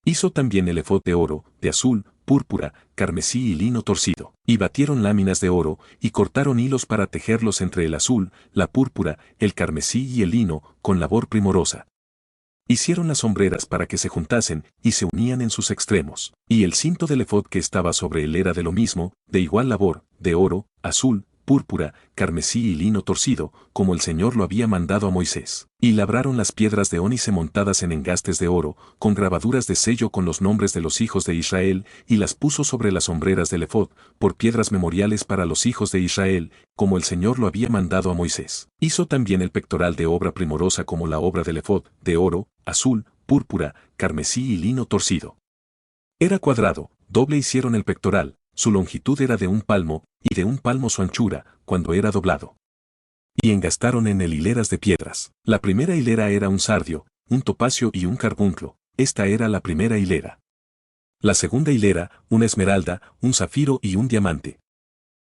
Hizo también el efod de oro, de azul, púrpura, carmesí y lino torcido, y batieron láminas de oro, y cortaron hilos para tejerlos entre el azul, la púrpura, el carmesí y el lino, con labor primorosa. Hicieron las sombreras para que se juntasen, y se unían en sus extremos. Y el cinto del efod que estaba sobre él era de lo mismo, de igual labor, de oro, azul, púrpura, carmesí y lino torcido, como el Señor lo había mandado a Moisés. Y labraron las piedras de ónice montadas en engastes de oro, con grabaduras de sello con los nombres de los hijos de Israel, y las puso sobre las sombreras del efod, por piedras memoriales para los hijos de Israel, como el Señor lo había mandado a Moisés. Hizo también el pectoral de obra primorosa como la obra del efod, de oro, azul, púrpura, carmesí y lino torcido. Era cuadrado, doble hicieron el pectoral, su longitud era de 1 palmo, y de 1 palmo su anchura, cuando era doblado. Y engastaron en él hileras de piedras. La primera hilera era un sardio, un topacio y un carbunclo, esta era la primera hilera. La segunda hilera, una esmeralda, un zafiro y un diamante.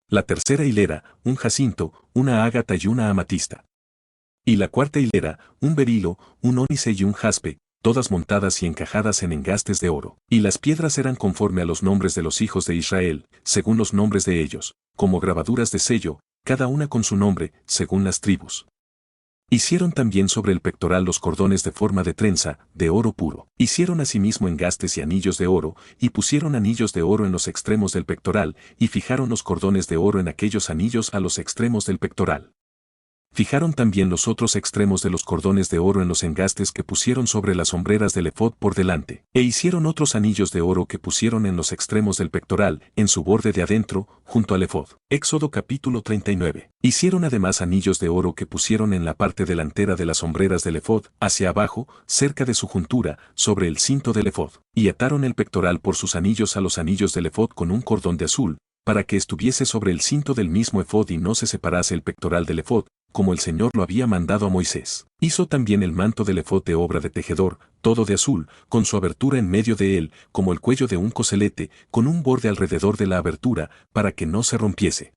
La tercera hilera, un jacinto, una ágata y una amatista. Y la cuarta hilera, un berilo, un ónice y un jaspe, todas montadas y encajadas en engastes de oro. Y las piedras eran conforme a los nombres de los hijos de Israel, según los nombres de ellos, como grabaduras de sello, cada una con su nombre, según las tribus. Hicieron también sobre el pectoral los cordones de forma de trenza, de oro puro. Hicieron asimismo engastes y anillos de oro, y pusieron anillos de oro en los extremos del pectoral, y fijaron los cordones de oro en aquellos anillos a los extremos del pectoral. Fijaron también los otros extremos de los cordones de oro en los engastes que pusieron sobre las hombreras del efod por delante, e hicieron otros anillos de oro que pusieron en los extremos del pectoral, en su borde de adentro, junto al efod. Éxodo capítulo 39. Hicieron además anillos de oro que pusieron en la parte delantera de las hombreras del efod, hacia abajo, cerca de su juntura, sobre el cinto del efod, y ataron el pectoral por sus anillos a los anillos del efod con un cordón de azul, para que estuviese sobre el cinto del mismo efod y no se separase el pectoral del efod, como el Señor lo había mandado a Moisés. Hizo también el manto del efod de obra de tejedor, todo de azul, con su abertura en medio de él, como el cuello de un coselete, con un borde alrededor de la abertura, para que no se rompiese.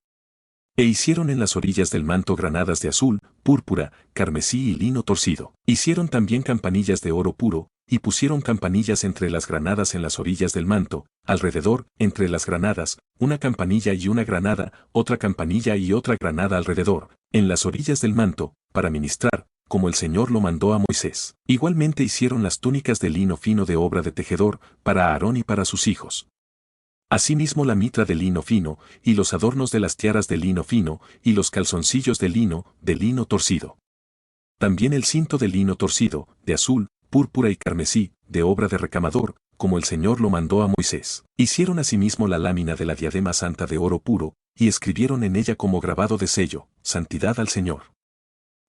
E hicieron en las orillas del manto granadas de azul, púrpura, carmesí y lino torcido. Hicieron también campanillas de oro puro, y pusieron campanillas entre las granadas en las orillas del manto, alrededor, entre las granadas, una campanilla y una granada, otra campanilla y otra granada alrededor, en las orillas del manto, para ministrar, como el Señor lo mandó a Moisés. Igualmente hicieron las túnicas de lino fino de obra de tejedor, para Aarón y para sus hijos. Asimismo la mitra de lino fino, y los adornos de las tiaras de lino fino, y los calzoncillos de lino torcido. También el cinto de lino torcido, de azul, púrpura y carmesí, de obra de recamador, como el Señor lo mandó a Moisés. Hicieron asimismo la lámina de la diadema santa de oro puro, y escribieron en ella como grabado de sello, santidad al Señor.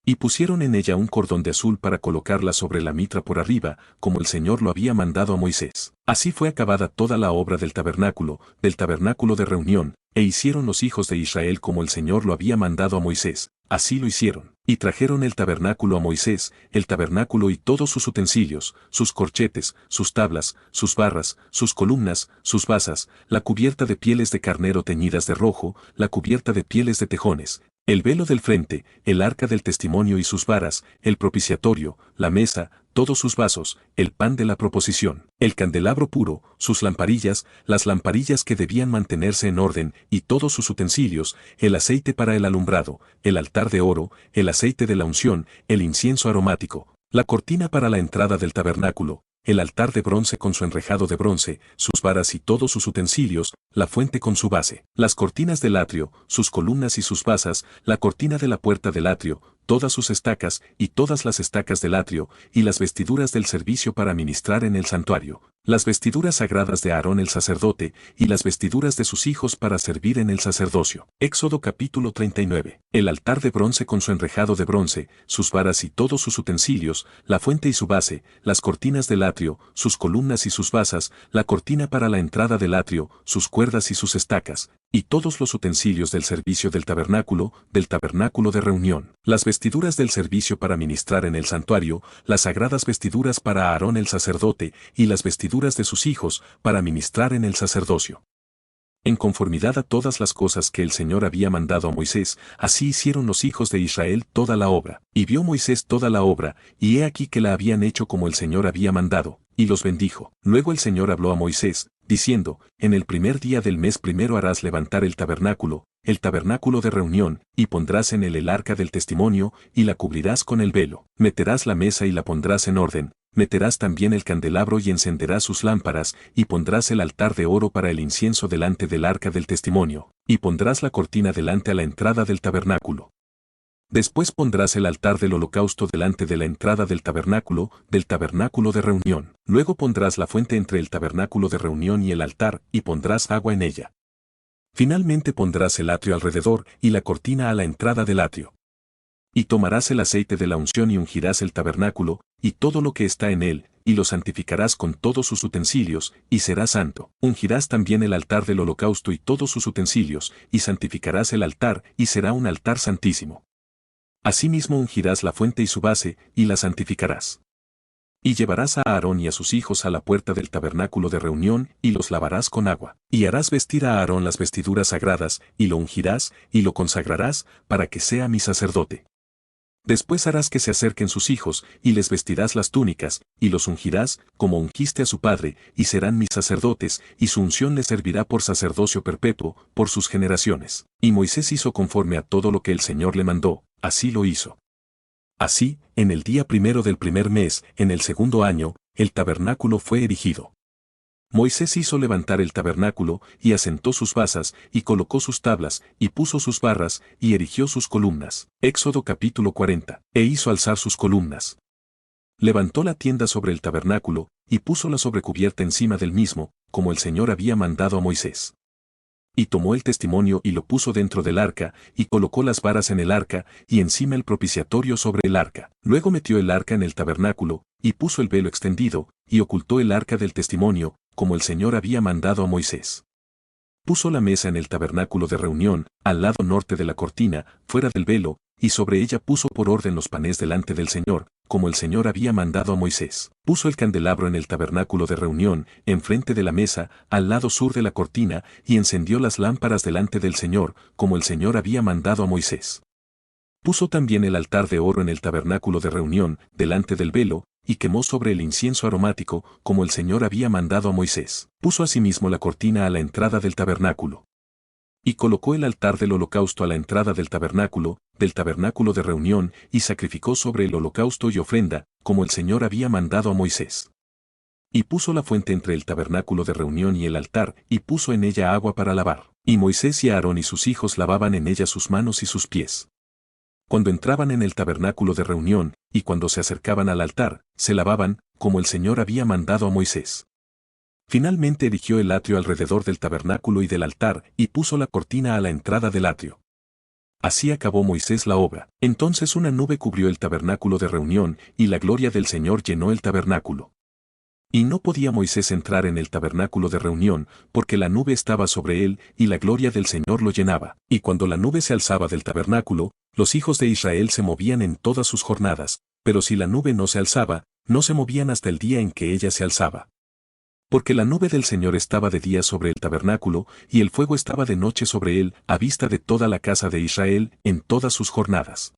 Y pusieron en ella un cordón de azul para colocarla sobre la mitra por arriba, como el Señor lo había mandado a Moisés. Así fue acabada toda la obra del tabernáculo de reunión, e hicieron los hijos de Israel como el Señor lo había mandado a Moisés, así lo hicieron. Y trajeron el tabernáculo a Moisés, el tabernáculo y todos sus utensilios, sus corchetes, sus tablas, sus barras, sus columnas, sus basas, la cubierta de pieles de carnero teñidas de rojo, la cubierta de pieles de tejones, el velo del frente, el arca del testimonio y sus varas, el propiciatorio, la mesa, todos sus vasos, el pan de la proposición, el candelabro puro, sus lamparillas, las lamparillas que debían mantenerse en orden, y todos sus utensilios, el aceite para el alumbrado, el altar de oro, el aceite de la unción, el incienso aromático, la cortina para la entrada del tabernáculo, el altar de bronce con su enrejado de bronce, sus varas y todos sus utensilios, la fuente con su base, las cortinas del atrio, sus columnas y sus basas, la cortina de la puerta del atrio, todas sus estacas y todas las estacas del atrio, y las vestiduras del servicio para ministrar en el santuario, las vestiduras sagradas de Aarón el sacerdote, y las vestiduras de sus hijos para servir en el sacerdocio. Éxodo capítulo 39. El altar de bronce con su enrejado de bronce, sus varas y todos sus utensilios, la fuente y su base, las cortinas del atrio, sus columnas y sus basas, la cortina para la entrada del atrio, sus cuerdas y sus estacas, y todos los utensilios del servicio del tabernáculo de reunión, las vestiduras del servicio para ministrar en el santuario, las sagradas vestiduras para Aarón el sacerdote, y las vestiduras de sus hijos para ministrar en el sacerdocio. En conformidad a todas las cosas que el Señor había mandado a Moisés, así hicieron los hijos de Israel toda la obra. Y vio Moisés toda la obra, y he aquí que la habían hecho como el Señor había mandado, y los bendijo. Luego el Señor habló a Moisés, diciendo, en el primer día del mes primero harás levantar el tabernáculo de reunión, y pondrás en él el arca del testimonio, y la cubrirás con el velo. Meterás la mesa y la pondrás en orden. Meterás también el candelabro y encenderás sus lámparas, y pondrás el altar de oro para el incienso delante del arca del testimonio, y pondrás la cortina delante a la entrada del tabernáculo. Después pondrás el altar del holocausto delante de la entrada del tabernáculo de reunión. Luego pondrás la fuente entre el tabernáculo de reunión y el altar, y pondrás agua en ella. Finalmente pondrás el atrio alrededor, y la cortina a la entrada del atrio. Y tomarás el aceite de la unción y ungirás el tabernáculo, y todo lo que está en él, y lo santificarás con todos sus utensilios, y será santo. Ungirás también el altar del holocausto y todos sus utensilios, y santificarás el altar, y será un altar santísimo. Asimismo ungirás la fuente y su base, y la santificarás. Y llevarás a Aarón y a sus hijos a la puerta del tabernáculo de reunión, y los lavarás con agua. Y harás vestir a Aarón las vestiduras sagradas, y lo ungirás, y lo consagrarás, para que sea mi sacerdote. Después harás que se acerquen sus hijos, y les vestirás las túnicas, y los ungirás, como ungiste a su padre, y serán mis sacerdotes, y su unción les servirá por sacerdocio perpetuo, por sus generaciones. Y Moisés hizo conforme a todo lo que el Señor le mandó, así lo hizo. Así, en el día primero del primer mes, en el segundo año, el tabernáculo fue erigido. Moisés hizo levantar el tabernáculo, y asentó sus basas, y colocó sus tablas, y puso sus barras, y erigió sus columnas. Éxodo capítulo 40. E hizo alzar sus columnas. Levantó la tienda sobre el tabernáculo, y puso la sobrecubierta encima del mismo, como el Señor había mandado a Moisés. Y tomó el testimonio y lo puso dentro del arca, y colocó las varas en el arca, y encima el propiciatorio sobre el arca. Luego metió el arca en el tabernáculo, y puso el velo extendido, y ocultó el arca del testimonio, como el Señor había mandado a Moisés. Puso la mesa en el tabernáculo de reunión, al lado norte de la cortina, fuera del velo, y sobre ella puso por orden los panes delante del Señor, como el Señor había mandado a Moisés. Puso el candelabro en el tabernáculo de reunión, enfrente de la mesa, al lado sur de la cortina, y encendió las lámparas delante del Señor, como el Señor había mandado a Moisés. Puso también el altar de oro en el tabernáculo de reunión, delante del velo, y quemó sobre el incienso aromático, como el Señor había mandado a Moisés. Puso asimismo la cortina a la entrada del tabernáculo. Y colocó el altar del holocausto a la entrada del tabernáculo de reunión, y sacrificó sobre el holocausto y ofrenda, como el Señor había mandado a Moisés. Y puso la fuente entre el tabernáculo de reunión y el altar, y puso en ella agua para lavar. Y Moisés y Aarón y sus hijos lavaban en ella sus manos y sus pies. Cuando entraban en el tabernáculo de reunión, y cuando se acercaban al altar, se lavaban, como el Señor había mandado a Moisés. Finalmente erigió el atrio alrededor del tabernáculo y del altar, y puso la cortina a la entrada del atrio. Así acabó Moisés la obra. Entonces una nube cubrió el tabernáculo de reunión, y la gloria del Señor llenó el tabernáculo. Y no podía Moisés entrar en el tabernáculo de reunión, porque la nube estaba sobre él, y la gloria del Señor lo llenaba. Y cuando la nube se alzaba del tabernáculo, los hijos de Israel se movían en todas sus jornadas, pero si la nube no se alzaba, no se movían hasta el día en que ella se alzaba. Porque la nube del Señor estaba de día sobre el tabernáculo, y el fuego estaba de noche sobre él, a vista de toda la casa de Israel, en todas sus jornadas.